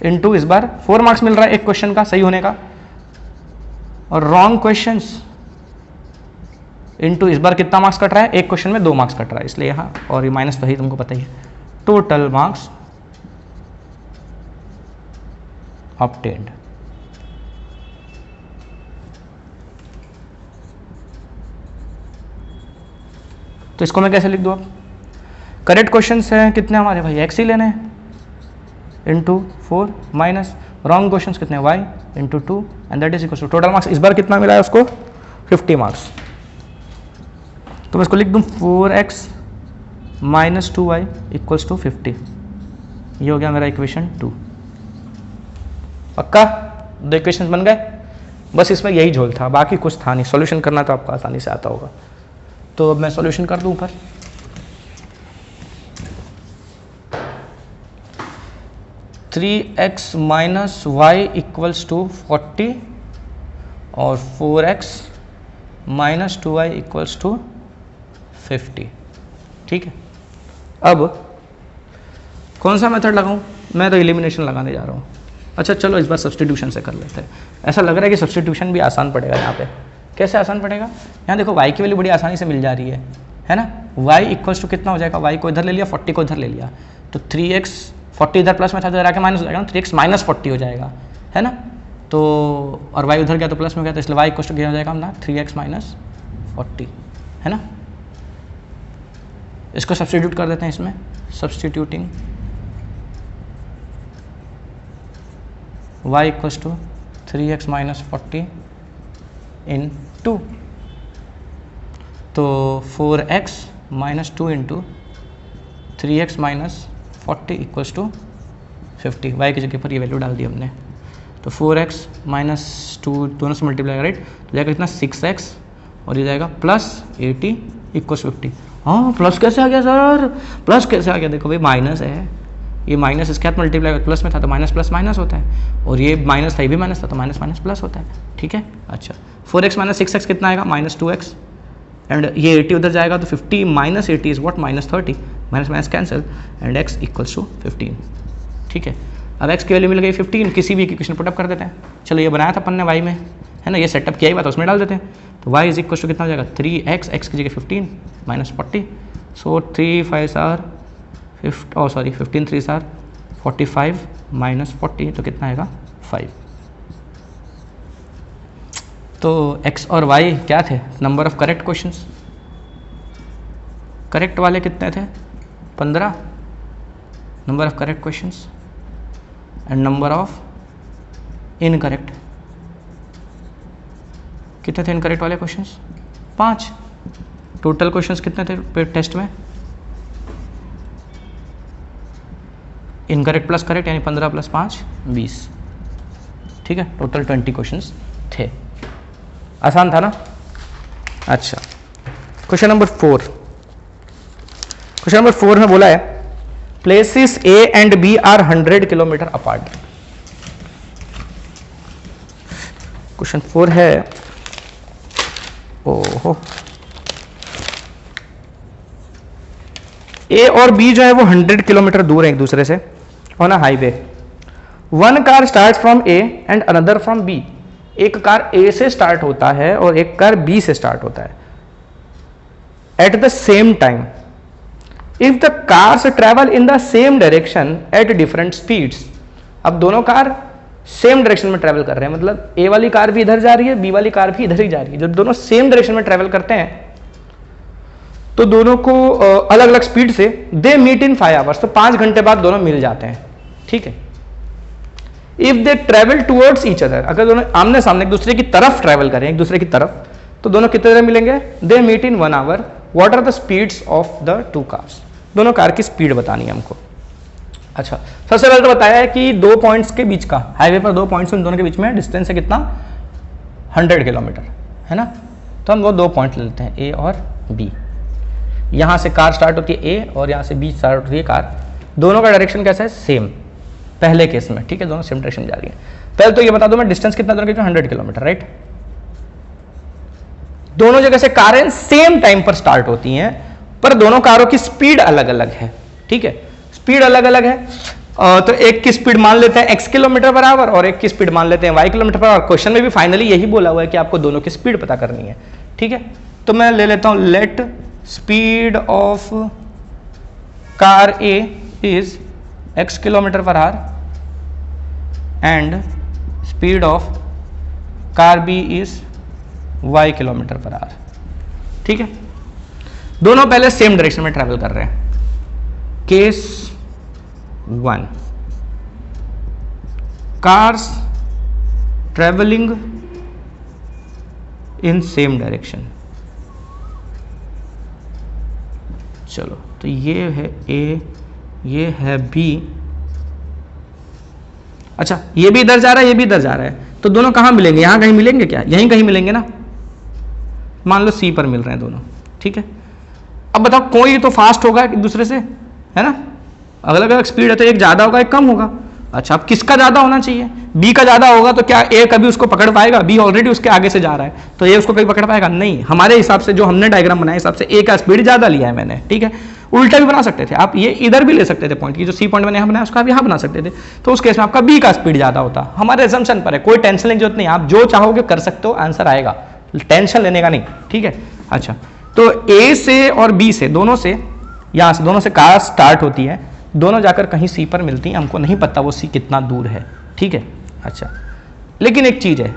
इनटू, इस बार 4 मार्क्स मिल रहा है एक क्वेश्चन का सही होने का, और रॉन्ग क्वेश्चंस इनटू, इस बार कितना मार्क्स कट रहा है, एक क्वेश्चन में 2 मार्क्स कट रहा है इसलिए यहाँ, और ये माइनस तो ही तुमको पता ही है, टोटल मार्क्स ऑब्टेन्ड। तो इसको मैं कैसे लिख दूं, अब करेक्ट क्वेश्चंस हैं कितने हमारे भाई, x ही लेने हैं इंटू 4 माइनस रॉन्ग क्वेश्चंस कितने, y into 2, and that is equal to total marks. इस बार कितना मिला है उसको, 50 मार्क्स। तो मैं इसको लिख दूं 4x minus 2y equals to 50। ये हो गया मेरा इक्वेशन 2। पक्का 2 इक्वेशन बन गए, बस इसमें यही झोल था, बाकी कुछ था नहीं। सॉल्यूशन करना तो आपको आसानी से आता होगा, तो अब मैं सॉल्यूशन कर दूं ऊपर। Three x minus y equals to 40 और 4x minus 2y equals to 50, ठीक है। अब कौन सा मेथड लगाऊं, मैं तो एलिमिनेशन लगाने जा रहा हूं। अच्छा चलो इस बार सब्स्टिट्यूशन से कर लेते हैं। ऐसा लग रहा है कि सब्स्टिट्यूशन भी आसान पड़ेगा यहाँ पे। कैसे आसान पड़ेगा, यहाँ देखो y की वैल्यू बड़ी आसानी से मिल जा रही है ना। y इक्वल्स टू कितना हो जाएगा, y को इधर ले लिया, 40 को इधर ले लिया, तो 3x, 40 इधर प्लस में था तो इधर आके माइनस हो जाएगा ना, 3x माइनस 40 हो जाएगा, है ना। तो और y उधर गया तो प्लस में गया, तो इसलिए y इक्वल्स टू क्या हो जाएगा अपना 3x माइनस 40, है ना। इसको सब्स्टिट्यूट कर देते हैं इसमें, substituting y equals to 3x minus 40 in 2, तो 4x minus 2 into 3x minus 40 equals to 50। y की जगह पर ये वैल्यू डाल दी हमने, तो 4x माइनस 2 दोनों से मल्टीप्लाई, राइट, तो जाएगा कितना 6x और ये जाएगा प्लस 80 इक्वल्स 50। हाँ प्लस कैसे आ गया सर, प्लस कैसे आ गया, देखो भाई माइनस है, ये माइनस इसके साथ मल्टीप्लाई प्लस में था तो माइनस प्लस माइनस होता है, और ये माइनस था ये भी माइनस था तो माइनस माइनस प्लस होता है, ठीक है। अच्छा 4x माइनस 6x कितना आएगा, माइनस 2x, एंड ये 80 उधर जाएगा तो 50 minus 80 is what, minus 30, minus minus cancel, and x equals to 15, ठीक है। अब x की वैल्यू मिल गई 15, किसी भी इक्वेशन पुटअप कर देते हैं। चलो ये बनाया था अपन ने y में, है ना, ये सेटअप किया ही बात उसमें डाल देते हैं, तो y इज इक्वल्स टू कितना हो जाएगा 3x, x की जगह 15 minus 40, so 3 5 are 15 3 are 45 minus 40 तो कितना आएगा 5। तो x और y क्या थे? Number of correct questions. Correct वाले कितने थे? 15 number of correct questions, and number of incorrect कितने थे? इनकरेक्ट वाले क्वेश्चंस 5। टोटल क्वेश्चंस कितने थे टेस्ट में? इनकरेक्ट प्लस करेक्ट यानी 15 प्लस 5 20। ठीक है, टोटल 20 क्वेश्चंस थे। आसान था ना? अच्छा, क्वेश्चन नंबर 4। क्वेश्चन नंबर 4 में बोला है places A and B are 100 kilometre apart. Question 4 है, ओहो, ए और बी जो है वो 100 किलोमीटर दूर है एक दूसरे से on a highway. One car start from A and another from B. एक कार ए से स्टार्ट होता है और एक कार बी से स्टार्ट होता है at the same time. If the cars travel in the same direction at different speeds. अब दोनों कार सेम डायरेक्शन में ट्रेवल कर रहे हैं, मतलब ए वाली कार भी इधर जा रही है, बी वाली कार भी इधर ही जा रही है। जब दोनों सेम डायरेक्शन में ट्रेवल करते हैं तो दोनों को अलग अलग स्पीड से दे मीट इन 5 आवर्स, तो 5 घंटे बाद दोनों मिल जाते हैं। ठीक है, if they travel towards each other, अगर दोनों आमने सामने एक दूसरे की तरफ ट्रेवल करें, एक दूसरे की तरफ, तो दोनों कितने देर मिलेंगे? They meet in 1 hour. What are the speeds of the 2 cars? दोनों कार की स्पीड बतानी है हमको। अच्छा, सबसे पहले तो बताया है कि 2 पॉइंट्स के बीच का, हाईवे पर 2 पॉइंट्स, उन दोनों के बीच में डिस्टेंस है कितना? 100 किलोमीटर, है ना? तो हम वो 2 पॉइंट ले लेते हैं, ए और बी। यहां से कार स्टार्ट होती है ए और यहां से बी स्टार्ट होती है कार। दोनों का डायरेक्शन कैसा है? सेम, पहले केस में। ठीक है, दोनों सेम डायरेक्शन में जा रही है। पहले तो ये बता दो मैं, डिस्टेंस कितना दोनों के? 100 किलोमीटर, राइट? दोनों जगह से कारें सेम टाइम पर स्टार्ट होती हैं, पर दोनों कारों की स्पीड अलग अलग है। ठीक है, स्पीड अलग अलग है। तो एक की स्पीड मान लेते हैं x किलोमीटर पर आवर और एक की स्पीड मान लेते हैं y kilometre per our. Question में भी फाइनली यही बोला हुआ है कि आपको दोनों की स्पीड पता करनी है। ठीक है, तो मैं ले लेता हूं let speed of car A is x kilometre per hour and speed of car B is y kilometre per our. ठीक है, दोनों पहले सेम डायरेक्शन में ट्रेवल कर रहे हैं। Case 1, cars travelling in same direction. चलो, तो ये है A, ये है B। अच्छा, ये भी इधर जा रहा है, ये भी इधर जा रहा है, तो दोनों कहां मिलेंगे? यहां कहीं मिलेंगे क्या? यहीं कहीं मिलेंगे ना। मान लो C पर मिल रहे हैं दोनों। ठीक है, अब बताओ कोई तो फास्ट होगा एक दूसरे से, है ना? अलग अलग स्पीड है तो एक ज्यादा होगा एक कम होगा। अच्छा, अब किसका ज्यादा होना चाहिए? बी का ज्यादा होगा तो क्या ए कभी उसको पकड़ पाएगा? बी ऑलरेडी उसके आगे से जा रहा है, तो ए उसको कभी पकड़ पाएगा? नहीं। हमारे हिसाब से जो हमने डायग्राम बनाया हिसाब से ए का स्पीड ज्यादा लिया है मैंने। ठीक है, उल्टा भी बना सकते थे आप, ये इधर भी ले सकते थे पॉइंट की, जो सी पॉइंट मैंने यहाँ बनाया उसका आप यहाँ बना सकते थे, तो उस केस में आपका बी का स्पीड ज्यादा होता। हमारे असम्पशन पर है, कोई टेंशन लेने की जरूरत नहीं, आप जो चाहोगे कर सकते हो, आंसर आएगा, टेंशन लेने का नहीं। ठीक है, अच्छा, तो ए से और बी से, दोनों से, यहाँ से दोनों से कार स्टार्ट होती है, दोनों जाकर कहीं सी पर मिलती हैं। हमको नहीं पता वो सी कितना दूर है। ठीक है, अच्छा, लेकिन एक चीज है।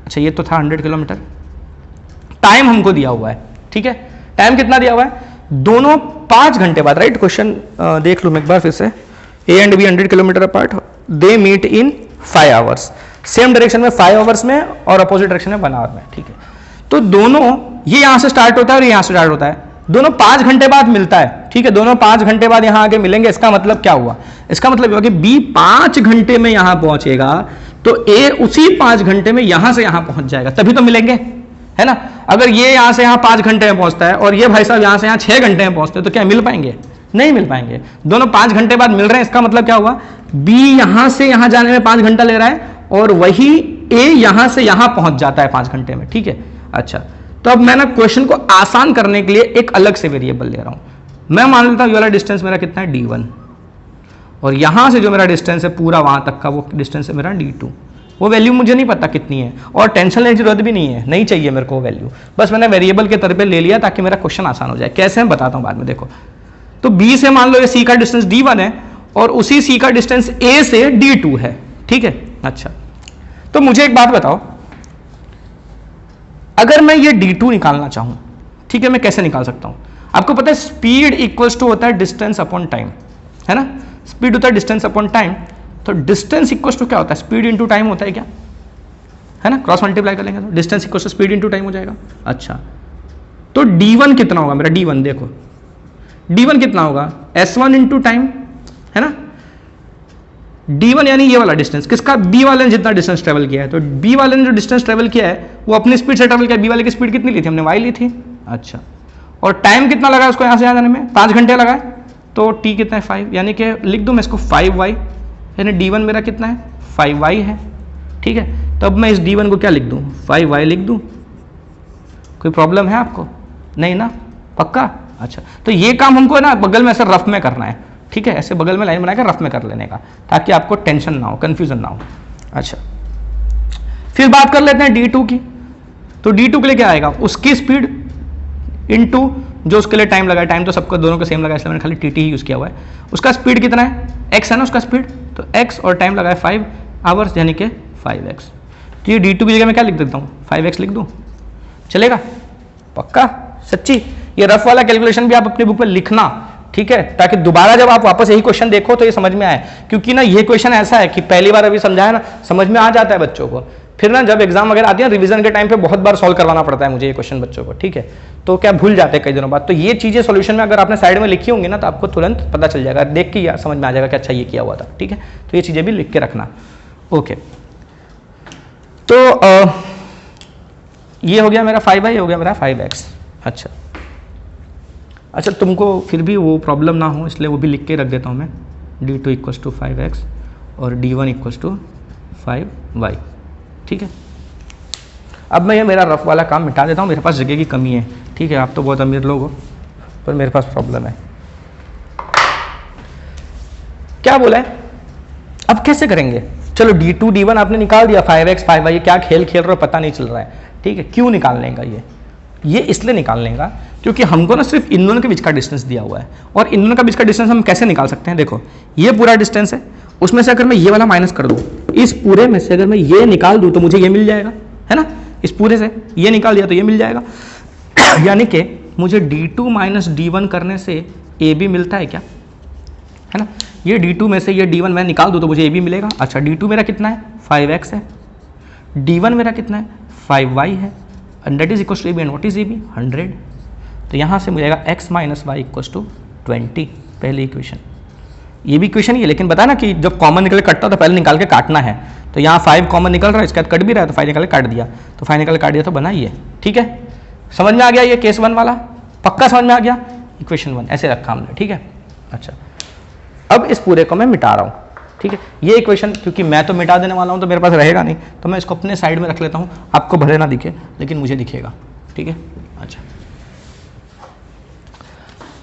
अच्छा, ये तो था 100 किलोमीटर, टाइम हमको दिया हुआ है। ठीक है, टाइम कितना दिया हुआ है? दोनों 5 घंटे बाद, राइट? क्वेश्चन देख लूं मैं एक बार फिर से। A and B 100 kilometre apart, they meet in 5 hours, same direction में 5 आवर्स में और अपोजिट डायरेक्शन में 1 आवर में। ठीक है, तो दोनों, ये यहां से स्टार्ट होता है और यहां से स्टार्ट होता है, दोनों 5 घंटे बाद मिलता है। ठीक है, दोनों 5 घंटे बाद यहां आके मिलेंगे। इसका मतलब क्या हुआ? इसका मतलब हुआ कि बी 5 घंटे में यहां पहुंचेगा तो ए उसी 5 घंटे में यहां से यहां पहुंच जाएगा, तभी तो मिलेंगे, है ना? अगर ये यहां से यहां 5 घंटे में पहुंचता है और ये भाई साहब यहां से यहां 6 घंटे में पहुंचते हैं, तो क्या मिल पाएंगे? नहीं मिल पाएंगे। दोनों 5 घंटे बाद मिल रहे हैं, इसका मतलब क्या हुआ? बी यहां से यहां जाने में 5 घंटा ले रहा है और वही ए यहां से यहां पहुंच जाता है 5 घंटे में। ठीक है, अच्छा, तो अब मैं ना क्वेश्चन को आसान करने के लिए एक अलग से वेरिएबल ले रहा हूं। मैं मान लेता हूं ये वाला डिस्टेंस मेरा कितना है? D1, और यहां से जो मेरा डिस्टेंस है पूरा वहां तक का, वो डिस्टेंस है मेरा D2। वो वैल्यू मुझे नहीं पता कितनी है और टेंशन लेने की जरूरत भी नहीं है, नहीं चाहिए मेरे को वो वैल्यू, बस मैंने वेरिएबल के तौर पे ले लिया ताकि मेरा क्वेश्चन आसान हो जाए। कैसे मैं बताता हूं बाद में, देखो। तो B से मान लो ये C का डिस्टेंस D1 है और उसी सी का डिस्टेंस ए से D2 है, ठीक है। अच्छा, तो मुझे एक बात बताओ, अगर मैं ये D2 निकालना चाहूं, ठीक है, मैं कैसे निकाल सकता हूं? आपको पता है स्पीड इक्वल्स टू होता है डिस्टेंस अपॉन टाइम, है ना। स्पीड होता है डिस्टेंस अपॉन टाइम, तो डिस्टेंस इक्वल्स टू क्या होता है? स्पीड इंटू टाइम होता है क्या, है ना। क्रॉस मल्टीप्लाई कर लेंगे तो distance equals to speed into time हो जाएगा। अच्छा, तो D1 कितना होगा मेरा? D1 देखो, D1 कितना होगा? S1 इंटू टाइम, है ना। D1 यानी ये वाला डिस्टेंस किसका? B वाले ने जितना डिस्टेंस ट्रेवल किया है, तो B वाले ने जो डिस्टेंस ट्रेवल किया है वो अपनी स्पीड से ट्रेवल किया। B वाले की स्पीड कितनी ली थी हमने? Y ली थी। अच्छा, और टाइम कितना लगा उसको यहाँ से यहाँ जाने में? 5 घंटे लगा है, तो T कितना है? 5, यानी कि लिख दूँ मैं इसको 5y, यानी D1 मेरा कितना है? 5y है, ठीक है। तो अब मैं इस D1 को क्या लिख दूँ? 5y लिख दूँ। कोई प्रॉब्लम है आपको? नहीं ना, पक्का? अच्छा, तो ये काम हमको है ना बगल में ऐसे रफ में करना है, ठीक है, ऐसे बगल में लाइन बनाकर रफ में कर लेने का, ताकि आपको टेंशन ना हो, कंफ्यूजन ना हो। अच्छा, फिर बात कर लेते हैं D2 की। तो D2 के लिए क्या आएगा? उसकी स्पीड इनटू जो उसके लिए टाइम लगा है। टाइम तो सबको दोनों का सेम लगा है, इसलिए मैंने खाली TT ही यूज किया हुआ है। उसका स्पीड कितना है? x है ना उसका स्पीड, तो x और टाइम लगा है 5 आवर्स, यानी कि 5x। तो ये D2 की जगह मैं क्या लिख देता हूँ? 5x लिख दूँ, चलेगा? पक्का? सच्ची? ये रफ वाला कैलकुलेशन भी आप अपनी बुक में लिखना, ठीक है, ताकि दोबारा जब आप वापस यही क्वेश्चन देखो तो ये समझ में आए। क्योंकि ना ये क्वेश्चन ऐसा है कि पहली बार अभी समझाया ना, समझ में आ जाता है बच्चों को, फिर ना जब एग्जाम वगैरह आती है रिवीजन के टाइम पे बहुत बार सॉल्व करवाना पड़ता है मुझे ये क्वेश्चन बच्चों को, ठीक है, तो क्या भूल जाते हैं कई दिनों बाद। तो ये चीजें सोल्यूशन में अगर आपने साइड में लिखी होंगी ना, तो आपको तुरंत पता चल जाएगा, देख के समझ में आ जाएगा कि अच्छा ये किया हुआ था, ठीक है। तो ये चीजें भी लिख के रखना। ओके, तो ये हो गया मेरा 5y, हो गया मेरा 5x। अच्छा, तुमको फिर भी वो प्रॉब्लम ना हो इसलिए वो भी लिख के रख देता हूँ मैं। D2 इक्वल्स टू 5x और D1 इक्वल्स टू 5y, ठीक है। अब मैं ये मेरा रफ वाला काम मिटा देता हूँ, मेरे पास जगह की कमी है, ठीक है। आप तो बहुत अमीर लोग हो, पर मेरे पास प्रॉब्लम है। क्या बोला है? अब कैसे करेंगे? चलो D2 D1 आपने निकाल दिया, 5x 5y, क्या खेल खेल रहे हो पता नहीं चल रहा है, ठीक है। क्यों निकालने का? ये इसलिए निकालने का क्योंकि हमको ना सिर्फ इन दोनों के बीच का डिस्टेंस दिया हुआ है, और इन दोनों के बीच का डिस्टेंस हम कैसे निकाल सकते हैं? देखो, ये पूरा डिस्टेंस है, उसमें से अगर मैं ये वाला माइनस कर दूं, इस पूरे में से अगर मैं ये निकाल दूं तो मुझे ये मिल जाएगा, है ना। इस पूरे से ये निकाल दिया तो ये मिल जाएगा। यानी कि मुझे D2 माइनस D1 करने से AB मिलता है क्या, है ना। ये D2 में से ये D1 मैं निकाल दूं तो मुझे AB मिलेगा। अच्छा, D2 मेरा कितना है? 5x है। D1 मेरा कितना है? 5y है। And that is equals to AB, and what is AB? 100। तो यहाँ से मुझे आएगा x minus y equals to 20, पहली इक्वेशन। ये भी इक्वेशन ही है, लेकिन बता ना कि जब कॉमन निकल के कटता तो पहले निकाल के काटना है। तो यहाँ 5 कॉमन निकल रहा है, इसके बाद कट भी रहा है, तो 5 निकाल के काट दिया, तो 5 निकाल के काट दिया तो बना ही है, ठीक है। समझ में आ गया ये केस 1 वाला? पक्का समझ में आ गया? इक्वेशन 1 ऐसे रखा हमने, ठीक है। अच्छा, अब इस पूरे को मैं मिटा रहा हूँ, ठीक है। ये इक्वेशन क्योंकि मैं तो मिटा देने वाला हूँ तो मेरे पास रहेगा नहीं, तो मैं इसको अपने साइड में रख लेता हूँ। आपको भले ना दिखे लेकिन मुझे दिखेगा, ठीक है। अच्छा,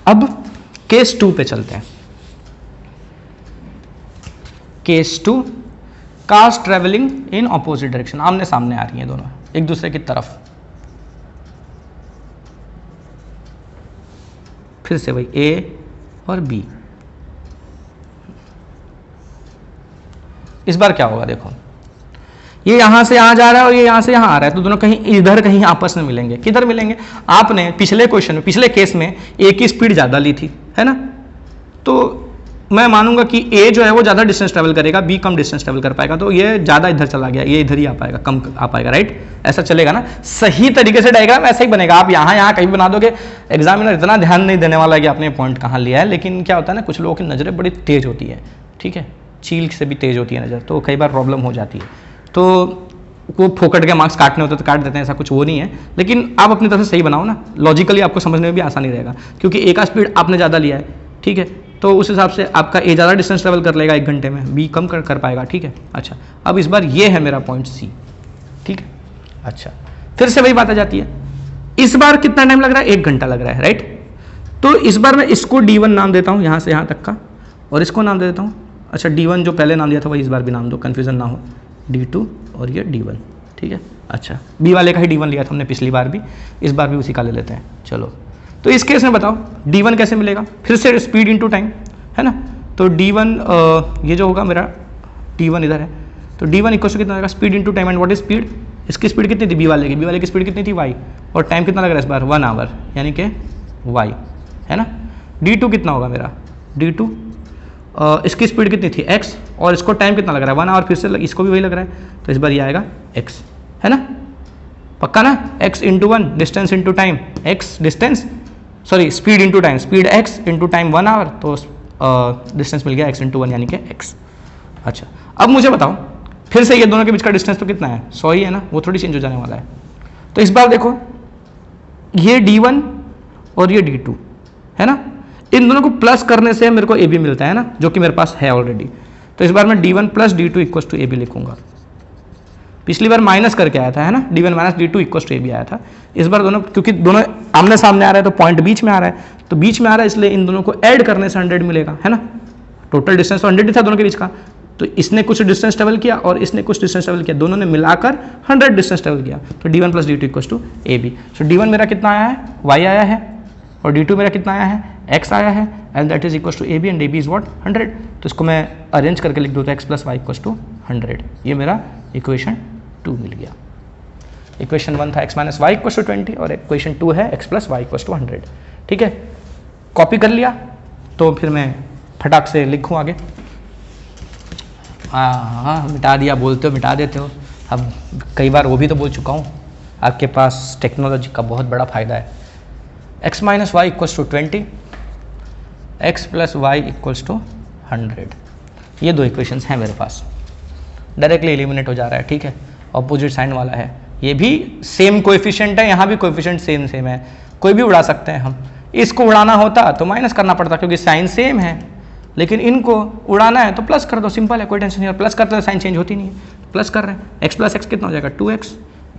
अब केस 2 पे चलते हैं। Case 2, cars travelling in opposite direction, आमने सामने आ रही हैं दोनों एक दूसरे की तरफ। फिर से वही A और B। इस बार क्या होगा? देखो, ये यहां से यहां जा रहा है और ये यहां से यहां आ रहा है, तो दोनों कहीं इधर कहीं आपस में मिलेंगे। किधर मिलेंगे? आपने पिछले क्वेश्चन में, पिछले केस में A की स्पीड ज्यादा ली थी, है ना। तो मैं मानूंगा कि A जो है वो ज्यादा डिस्टेंस ट्रेवल करेगा, B कम डिस्टेंस ट्रेवल कर पाएगा, तो ये ज्यादा इधर चला गया, ये इधर ही आ पाएगा, कम आ पाएगा, राइट। ऐसा चलेगा ना? सही तरीके से डायग्राम ऐसा ही बनेगा। आप यहाँ कहीं बना दोगे, एग्जामिनर इतना ध्यान नहीं देने वाला है कि आपने पॉइंट कहाँ लिया है। लेकिन क्या होता है ना, कुछ लोगों की नजरें बड़ी तेज होती है, ठीक है, चील से भी तेज होती है नजर, तो कई बार प्रॉब्लम हो जाती है। तो वो फोकट के मार्क्स काटने होते तो काट देते हैं, ऐसा कुछ वो नहीं है। लेकिन आप अपनी तरफ से सही बनाओ ना, लॉजिकली आपको समझने में भी आसानी रहेगा, क्योंकि A का स्पीड आपने ज़्यादा लिया है, ठीक है, तो उस हिसाब से आपका A ज़्यादा डिस्टेंस ट्रेवल कर लेगा 1 घंटे में, B कम कर पाएगा, ठीक है। अच्छा, अब इस बार ये है मेरा पॉइंट C, ठीक है। अच्छा, फिर से वही बात आ जाती है, इस बार कितना टाइम लग रहा है? 1 घंटा लग रहा है, राइट। तो इस बार मैं इसको D1 नाम देता हूँ, यहाँ से यहाँ तक का, और इसको नाम दे देता हूँ। अच्छा, D1 जो पहले नाम दिया था वही इस बार भी नाम दो, कन्फ्यूजन ना हो। D2 और ये D1, ठीक है। अच्छा, B वाले का ही D1 लिया था हमने पिछली बार भी, इस बार भी उसी का ले लेते हैं। चलो, तो इस केस में बताओ D1 कैसे मिलेगा? फिर से स्पीड इंटू टाइम, है ना। तो d1 ये जो होगा मेरा t1 इधर है, तो d1 इक्वल टू कितना आएगा, speed into time. And what is speed, इसकी स्पीड कितनी थी बी वाले की स्पीड कितनी थी y, और टाइम कितना लग रहा है इस बार 1 आवर, यानी कि y है ना। d2 कितना होगा मेरा, d2 इसकी स्पीड कितनी थी x, और इसको टाइम कितना लग रहा है 1 आवर, फिर से इसको भी वही लग रहा है, तो इस बार ये आएगा x, है ना, पक्का ना। x into 1 distance into time, x distance sorry speed into time, speed x into time 1 hour, तो डिस्टेंस मिल गया x इंटू 1 यानी कि x। अच्छा अब मुझे बताओ फिर से ये दोनों के बीच का डिस्टेंस तो कितना है, 100 ही है ना, वो थोड़ी चेंज हो जाने वाला है। तो इस बार देखो ये d1 और ये d2 है ना, इन दोनों को प्लस करने से मेरे को AB मिलता है ना, जो कि मेरे पास है ऑलरेडी। तो इस बार मैं d1 plus d2 equal to AB लिखूंगा। पिछली बार माइनस करके आया था है ना, d1 minus d2 equal to AB आया था। इस बार दोनों क्योंकि दोनों आमने सामने आ रहा है तो पॉइंट बीच में आ रहा है, तो बीच में आ रहा है इसलिए इन दोनों को ऐड करने से 100 मिलेगा, है ना। टोटल डिस्टेंस तो 100 ही था दोनों के बीच का, तो इसने कुछ डिस्टेंस ट्रेवल किया और इसने कुछ डिस्टेंस ट्रेवल किया, दोनों ने मिलाकर 100 डिस्टेंस ट्रेवल किया। तो d1 plus d2 equal to AB। So d1 मेरा कितना आया है, y आया है, और d2 मेरा कितना आया है, x आया है, and that is equal to AB and AB is what 100। तो इसको मैं अरेंज करके लिख दूँ तो x plus y equal to 100। ये मेरा इक्वेशन 2 मिल गया। इक्वेशन 1 था x minus y equal to 20 और इक्वेशन 2 है x plus y equal to 100। ठीक है, कॉपी कर लिया तो फिर मैं फटाक से लिखूँ आगे। हाँ मिटा दिया, बोलते हो मिटा देते हो, अब कई बार वो भी तो बोल चुका हूँ, आपके पास टेक्नोलॉजी का बहुत बड़ा फ़ायदा है। x minus y equals to 20, x plus y equals to 100, ये दो इक्वेशंस हैं मेरे पास, डायरेक्टली एलिमिनेट हो जा रहा है। ठीक है, ऑपोजिट साइन वाला है, ये भी सेम कोएफिशिएंट है, यहाँ भी कोएफिशिएंट सेम सेम है, कोई भी उड़ा सकते हैं हम। इसको उड़ाना होता तो माइनस करना पड़ता क्योंकि साइन सेम है, लेकिन इनको उड़ाना है तो प्लस कर दो, सिंपल है, कोई टेंशन नहीं। और प्लस करते तो साइन चेंज होती नहीं है, प्लस कर रहे हैं। x प्लस एक्स कितना हो जाएगा 2x,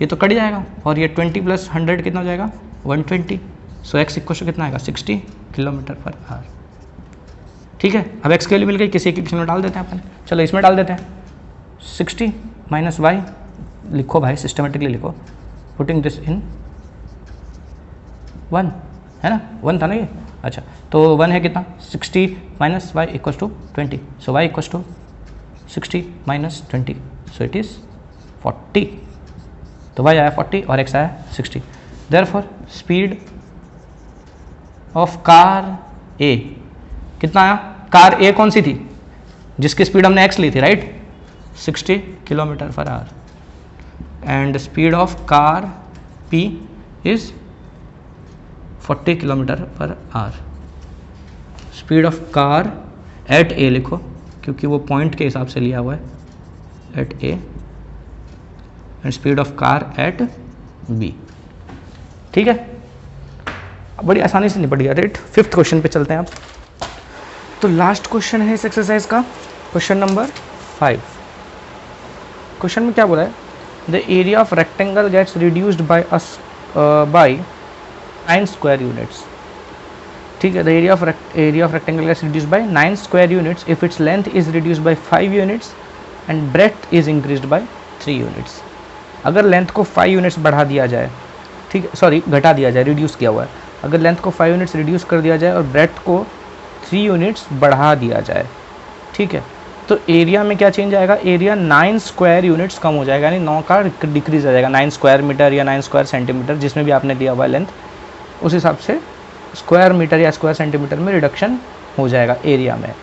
ये तो कट जाएगा, और ये 20 प्लस 100 कितना हो जाएगा 120। सो x इक्वल टू कितना आएगा 60 किलोमीटर पर आवर। ठीक है, अब x के लिए मिल गई, किसी एक में डाल देते हैं अपन, चलो इसमें डाल देते हैं 60 माइनस वाई, लिखो भाई सिस्टमेटिकली लिखो, पुटिंग दिस इन 1 है ना, 1 था ना ये। अच्छा तो 1 है कितना 60 minus y equal to 20, so y equal to 60 minus 20, so it is 40। तो वाई आया 40 और एक्स आया 60। Therefore speed of car A कितना आया, कार ए कौन सी थी जिसकी स्पीड हमने एक्स ली थी, right, 60 kilometre per hour, and speed of car P is 40 kilometre per hour. Speed of car at A लिखो क्योंकि वो पॉइंट के हिसाब से लिया हुआ है, at A, and speed of car at B. ठीक है, बड़ी आसानी से निपट गया, राइट। 5th क्वेश्चन पे चलते हैं आप। तो लास्ट क्वेश्चन है इस एक्सरसाइज का, क्वेश्चन नंबर 5। क्वेश्चन में क्या बोला है, the area of rectangle gets reduced by 9 square units. ठीक है, the area of rectangle gets reduced by 9 square units if its length is reduced by 5 units and breadth is increased by 3 units. अगर लेंथ को 5 यूनिट्स बढ़ा दिया जाए, ठीक है, सॉरी घटा दिया जाए, रिड्यूस किया हुआ है, अगर लेंथ को 5 यूनिट्स रिड्यूस कर दिया जाए और ब्रेथ को 3 यूनिट्स बढ़ा दिया जाए, ठीक है, तो एरिया में क्या चेंज आएगा, एरिया 9 स्क्वायर यूनिट्स कम हो जाएगा, यानी 9 का डिक्रीज आ जाएगा, 9 स्क्वायर मीटर या 9 स्क्वायर सेंटीमीटर जिसमें भी आपने दिया हुआ है लेंथ, उस हिसाब से स्क्वायर मीटर या स्क्वायर सेंटीमीटर में रिडक्शन हो जाएगा एरिया में।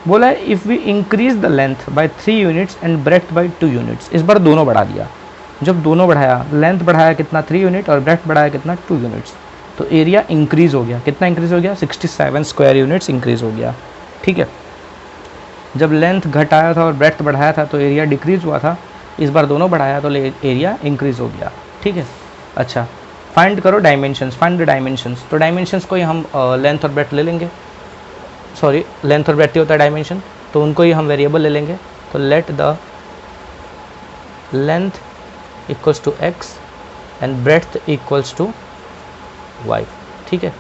बोला है if we increase the length by 3 units and breadth by 2 units. इस बार दोनों बढ़ा दिया, जब दोनों बढ़ाया, लेंथ बढ़ाया कितना 3 यूनिट और ब्रेथ बढ़ाया कितना 2 यूनिट्स, तो एरिया इंक्रीज हो गया, कितना इंक्रीज हो गया 67 स्क्वायर यूनिट्स इंक्रीज हो गया। ठीक है, जब लेंथ घटाया था और ब्रेथ बढ़ाया था तो एरिया डिक्रीज हुआ था, इस बार दोनों बढ़ाया तो एरिया इंक्रीज हो गया। ठीक है, अच्छा फाइंड करो डायमेंशंस, फाइंड द डायमेंशंस। तो डायमेंशंस को ही हम लेंथ और ब्रेथ ले लेंगे, सॉरी लेंथ और ब्रेथ ही होता है डायमेंशन, तो उनको ही हम वेरिएबल ले लेंगे। तो let the length equals to x and breadth equals to y. ठीक है,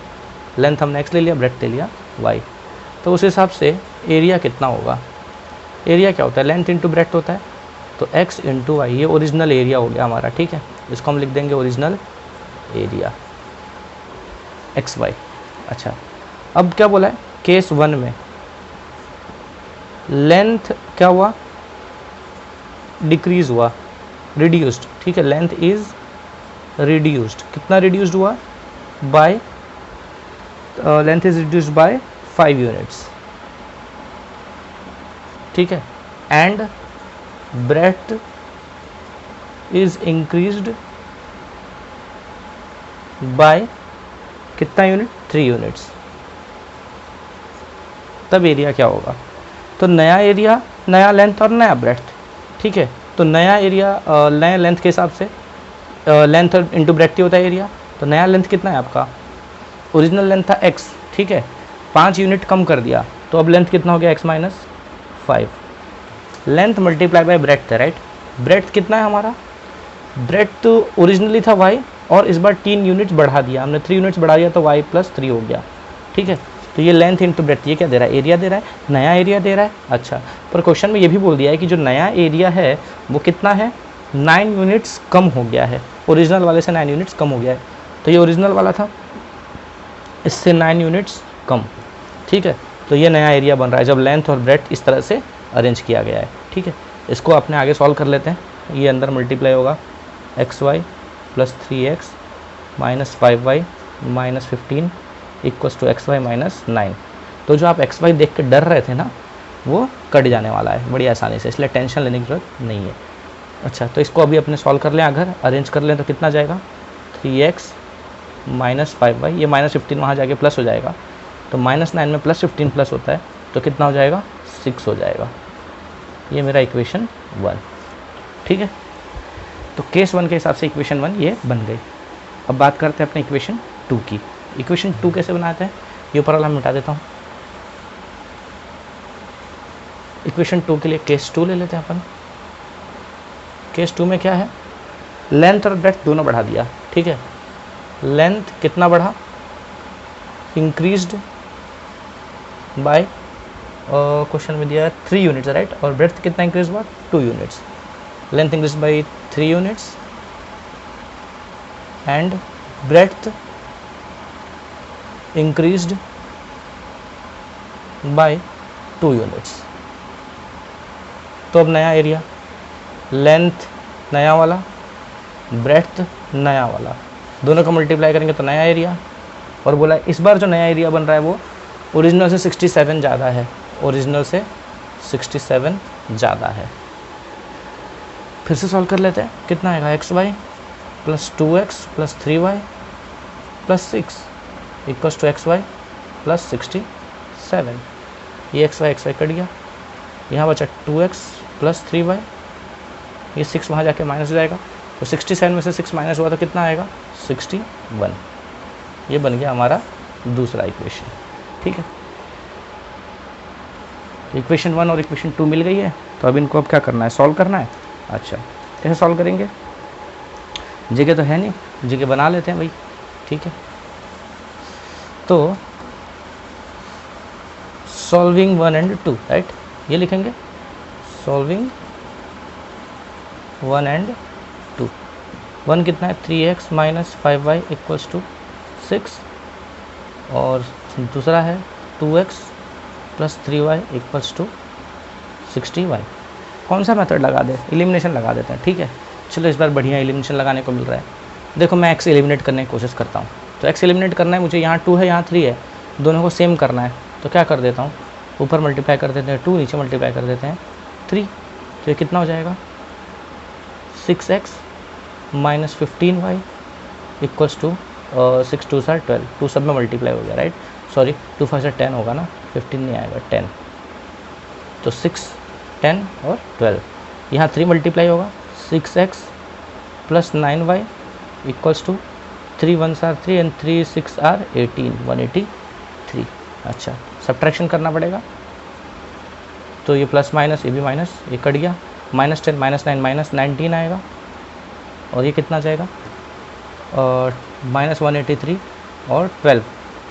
लेंथ हमने एक्स ले लिया, ब्रेथ ले लिया वाई, तो उस हिसाब से एरिया कितना होगा, एरिया क्या होता है लेंथ इंटू ब्रेथ होता है, तो एक्स इंटू वाई, ये ओरिजिनल एरिया हो गया हमारा। ठीक है, इसको हम लिख देंगे ओरिजिनल एरिया एक्स वाई। अच्छा अब क्या बोला है, केस 1 में लेंथ क्या हुआ, डिक्रीज हुआ, रिड्यूस्ड, ठीक है, लेंथ इज रिड्यूस्ड, कितना रिड्यूस्ड हुआ, by length is reduced by 5 units, ठीक है, and breadth is increased by कितना यूनिट, 3 यूनिट्स, तब एरिया क्या होगा। तो नया एरिया, नया लेंथ और नया ब्रेथ, ठीक है, तो नया एरिया नया लेंथ के हिसाब से लेंथ इंटू ब्रेथ होता है एरिया, तो नया लेंथ कितना है आपका, ओरिजिनल लेंथ था x, ठीक है, 5 यूनिट कम कर दिया, तो अब लेंथ कितना हो गया, x minus 5, length multiply by breath है, राइट, ब्रेथ कितना है हमारा, ब्रेथ तो ओरिजिनली था y और इस बार 3 यूनिट्स बढ़ा दिया हमने, 3 यूनिट्स बढ़ा दिया तो y प्लस 3 हो गया, ठीक है, तो ये लेंथ इंटू ब्रेथ, ये क्या दे रहा है, एरिया दे रहा है, नया एरिया दे रहा है। अच्छा, पर क्वेश्चन में ये भी बोल दिया है कि जो नया एरिया है वो कितना है, 9 यूनिट्स कम हो गया है, ओरिजिनल वाले से 9 यूनिट्स कम हो गया है, तो ये ओरिजिनल वाला था, इससे 9 यूनिट्स कम, ठीक है, तो ये नया एरिया बन रहा है जब लेंथ और ब्रेथ इस तरह से अरेंज किया गया है, ठीक है। इसको अपने आगे सॉल्व कर लेते हैं, ये अंदर मल्टीप्लाई होगा xy plus 3x minus 5y minus 15 equals to xy minus 9। तो जो आप xy देख के डर रहे थे ना, वो कट जाने वाला है बड़ी आसानी से, इसलिए टेंशन लेने की जरूरत नहीं है। अच्छा, तो इसको अभी अपने सॉल्व कर लें, अगर अरेंज कर लें तो कितना जाएगा, 3x माइनस 5y, ये माइनस 15 वहाँ जाके प्लस हो जाएगा, तो माइनस 9 में प्लस 15 प्लस होता है तो कितना हो जाएगा, 6 हो जाएगा। ये मेरा इक्वेशन 1, ठीक है। तो केस 1 के हिसाब से इक्वेशन 1 ये बन गई। अब बात करते हैं अपने इक्वेशन 2 की। इक्वेशन 2 कैसे बनाते हैं, ये ऊपर वाला मैं मिटा देता हूँ। इक्वेशन 2 के लिए केस 2 ले लेते हैं अपन। केस 2 में क्या है, लेंथ और ब्रेथ दोनों बढ़ा दिया, ठीक है। लेंथ कितना बढ़ा, इंक्रीज्ड बाय क्वेश्चन में दिया है 3 यूनिट्स, राइट, और ब्रेथ कितना इंक्रीज हुआ, 2 units. Length increase by 3 units and breadth increased by 2 units. तो अब नया एरिया, लेंथ नया वाला, ब्रेथ नया वाला, दोनों का मल्टीप्लाई करेंगे तो नया एरिया। और बोला इस बार जो नया एरिया बन रहा है वो ओरिजिनल से 67 ज़्यादा है, ओरिजिनल से 67 ज़्यादा है। फिर से सॉल्व कर लेते हैं, कितना आएगा, xy plus 2x plus 3y plus 6 equals to xy plus 67। ये xy कट गया, यहाँ बचा 2x प्लस 3y, ये 6 वहाँ जाके माइनस हो जाएगा, तो 67 में से 6 माइनस हुआ तो कितना आएगा, 61। ये बन गया हमारा दूसरा इक्वेशन, ठीक है। इक्वेशन 1 और इक्वेशन 2 मिल गई है, तो अब इनको अब क्या करना है, सॉल्व करना है। अच्छा, कैसे सॉल्व करेंगे, जगह तो है नहीं, जगह बना लेते हैं भाई, ठीक है। तो सॉल्विंग 1 एंड 2, राइट, ये लिखेंगे सॉल्विंग 1 एंड 2। 1 कितना है, 3x minus 5y equals to 6, और दूसरा है 2x plus 3y equals to 60y। कौन सा मेथड लगा दे, एलिमिनेशन लगा देते हैं, ठीक है। चलो इस बार बढ़िया एलिमिनेशन लगाने को मिल रहा है। देखो मैं x एलिमिनेट करने की कोशिश करता हूँ, तो x एलिमिनेट करना है मुझे, यहाँ 2 है यहाँ 3 है, दोनों को सेम करना है, तो क्या कर देता हूँ, ऊपर मल्टीप्लाई कर देते हैं 2, नीचे मल्टीप्लाई कर देते हैं 3, तो ये कितना हो जाएगा, 6x minus 15y equals to 6 2 से 12, 2 सब में मल्टीप्लाई हो गया, राइट, सॉरी 2 5 से 10 होगा ना, 15 नहीं आएगा, 10, तो 6 10 और 12, यहाँ 3 मल्टीप्लाई होगा, 6x plus 9y equals to 3 1s are 3 and 3 6 are 18, 183। अच्छा, सब्ट्रैक्शन करना पड़ेगा, तो ये प्लस माइनस, ये भी माइनस, ये कट गया, माइनस 10 माइनस 9 माइनस 19 आएगा, और ये कितना जाएगा, और माइनस 183 और 12,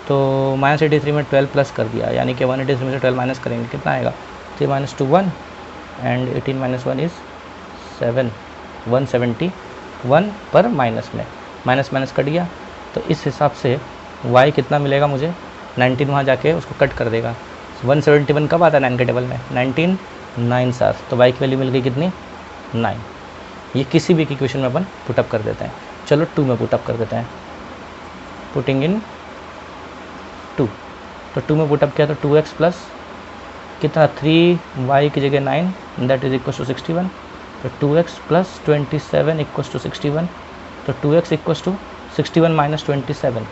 तो माइनस 83 में 12 प्लस कर दिया, यानी कि 183 में से 12 माइनस करेंगे, कितना आएगा, 3 माइनस 2 1 एंड 18 माइनस 1 इज़ 7, 171 पर माइनस में माइनस माइनस कट गया, तो इस हिसाब से y कितना मिलेगा मुझे, 19 वहाँ जाके उसको कट कर देगा, 171 कब आता है 9 के टेबल में? 19 9 सर, तो y की वैल्यू मिल गई कितनी? 9। ये किसी भी इक्वेशन में अपन पुटअप कर देते हैं। चलो 2 में पुटअप कर देते हैं, पुटिंग इन 2। तो 2 में पुटअप किया तो 2x प्लस कितना 3y की जगह 9 दैट इज इक्वल टू 61। तो 2x प्लस 27 इक्वल टू 61। तो 2x इक्वल टू 61 माइनस 27,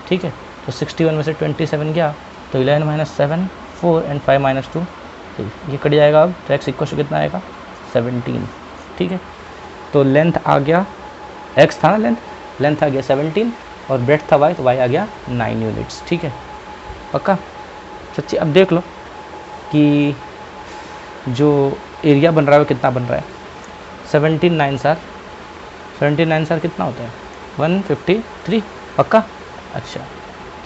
ठीक है। तो 61 में से 27 गया तो 11 माइनस 7 4 एंड 5 माइनस 2, तो ये कट जाएगा। अब तो x इक्वल टू कितना आएगा? 17, ठीक है। तो लेंथ आ गया, x था ना लेंथ आ गया 17 और ब्रेड्थ था y, तो y आ गया 9 यूनिट्स, ठीक है। पक्का सच्ची। अब देख लो कि जो एरिया बन रहा है वो कितना बन रहा है? 17 9 सर कितना होता है? 153। पक्का? अच्छा,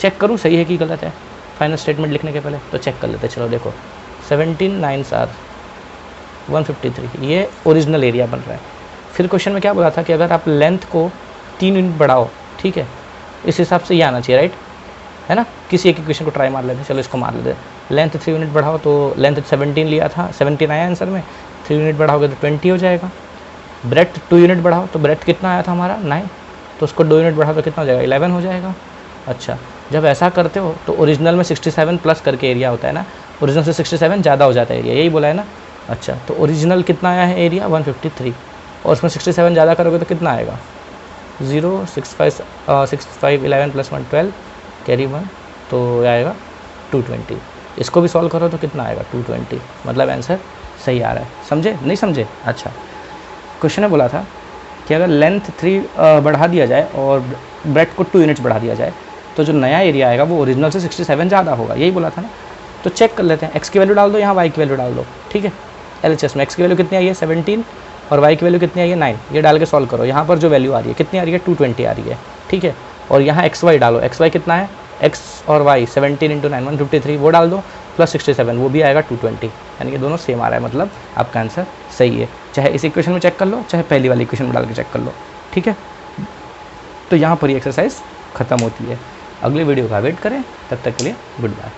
चेक करूँ सही है कि गलत है फाइनल स्टेटमेंट लिखने के पहले? तो चेक कर लेते हैं। चलो देखो 17 9 सर 153, ये ओरिजिनल एरिया बन रहा है। फिर क्वेश्चन में क्या बोला था कि अगर आप लेंथ को 3 यूनिट बढ़ाओ, ठीक है, इस हिसाब से ये आना चाहिए, राइट है ना। किसी एक इक्वेशन को ट्राई मार लेते हैं, चलो इसको मार लेते हैं। लेंथ 3 यूनिट बढ़ाओ तो लेंथ 17 लिया था, 17 आया आंसर में। 3 यूनिट बढ़ाओगे तो 20 हो जाएगा। ब्रेड्थ 2 यूनिट बढ़ाओ तो ब्रेड्थ कितना आया था हमारा? 9, तो उसको 2 यूनिट बढ़ाओ तो कितना हो जाएगा? 11 हो जाएगा। अच्छा, जब ऐसा करते हो तो ओरिजिनल में 67 प्लस करके एरिया होता है ना, ओरिजिनल से 67 ज़्यादा हो जाता है एरिया, यही बोला है ना। अच्छा, तो ओरिजिनल कितना आया है एरिया? 153, और उसमें 67 ज़्यादा करोगे तो कितना आएगा? 0 6 5 11 प्लस 1 12 कैरी 1, तो आएगा 220। इसको भी सॉल्व करो तो कितना आएगा? 220। मतलब आंसर सही आ रहा है। समझे? नहीं समझे? अच्छा, क्वेश्चन ने बोला था कि अगर लेंथ 3 बढ़ा दिया जाए और ब्रेड्थ को 2 यूनिट्स बढ़ा दिया जाए तो जो नया एरिया आएगा वो ओरिजिनल से 67 ज़्यादा होगा, यही बोला था ना। तो चेक कर लेते हैं, x की वैल्यू डाल दो, यहाँ y की वैल्यू डाल दो, ठीक है। LHS में x की वैल्यू कितनी आई है? 17 और y की वैल्यू कितनी आई है? 9। ये डाल के सॉल्व करो। यहाँ पर जो वैल्यू आ रही है कितनी आ रही है? 220 आ रही है, ठीक है। और यहाँ xy डालो, xy कितना है? x और y 17 × 9 153, वो डाल दो, प्लस 67 वो भी आएगा 220, यानी कि दोनों सेम आ रहा है, मतलब आपका आंसर सही है। चाहे इस इक्वेशन में चेक कर लो, चाहे पहली वाली इक्वेशन में डाल के चेक कर लो, ठीक है। तो यहाँ पर ये एक्सरसाइज ख़त्म होती है। अगले वीडियो का वेट करें, तब तक के लिए गुड बाय।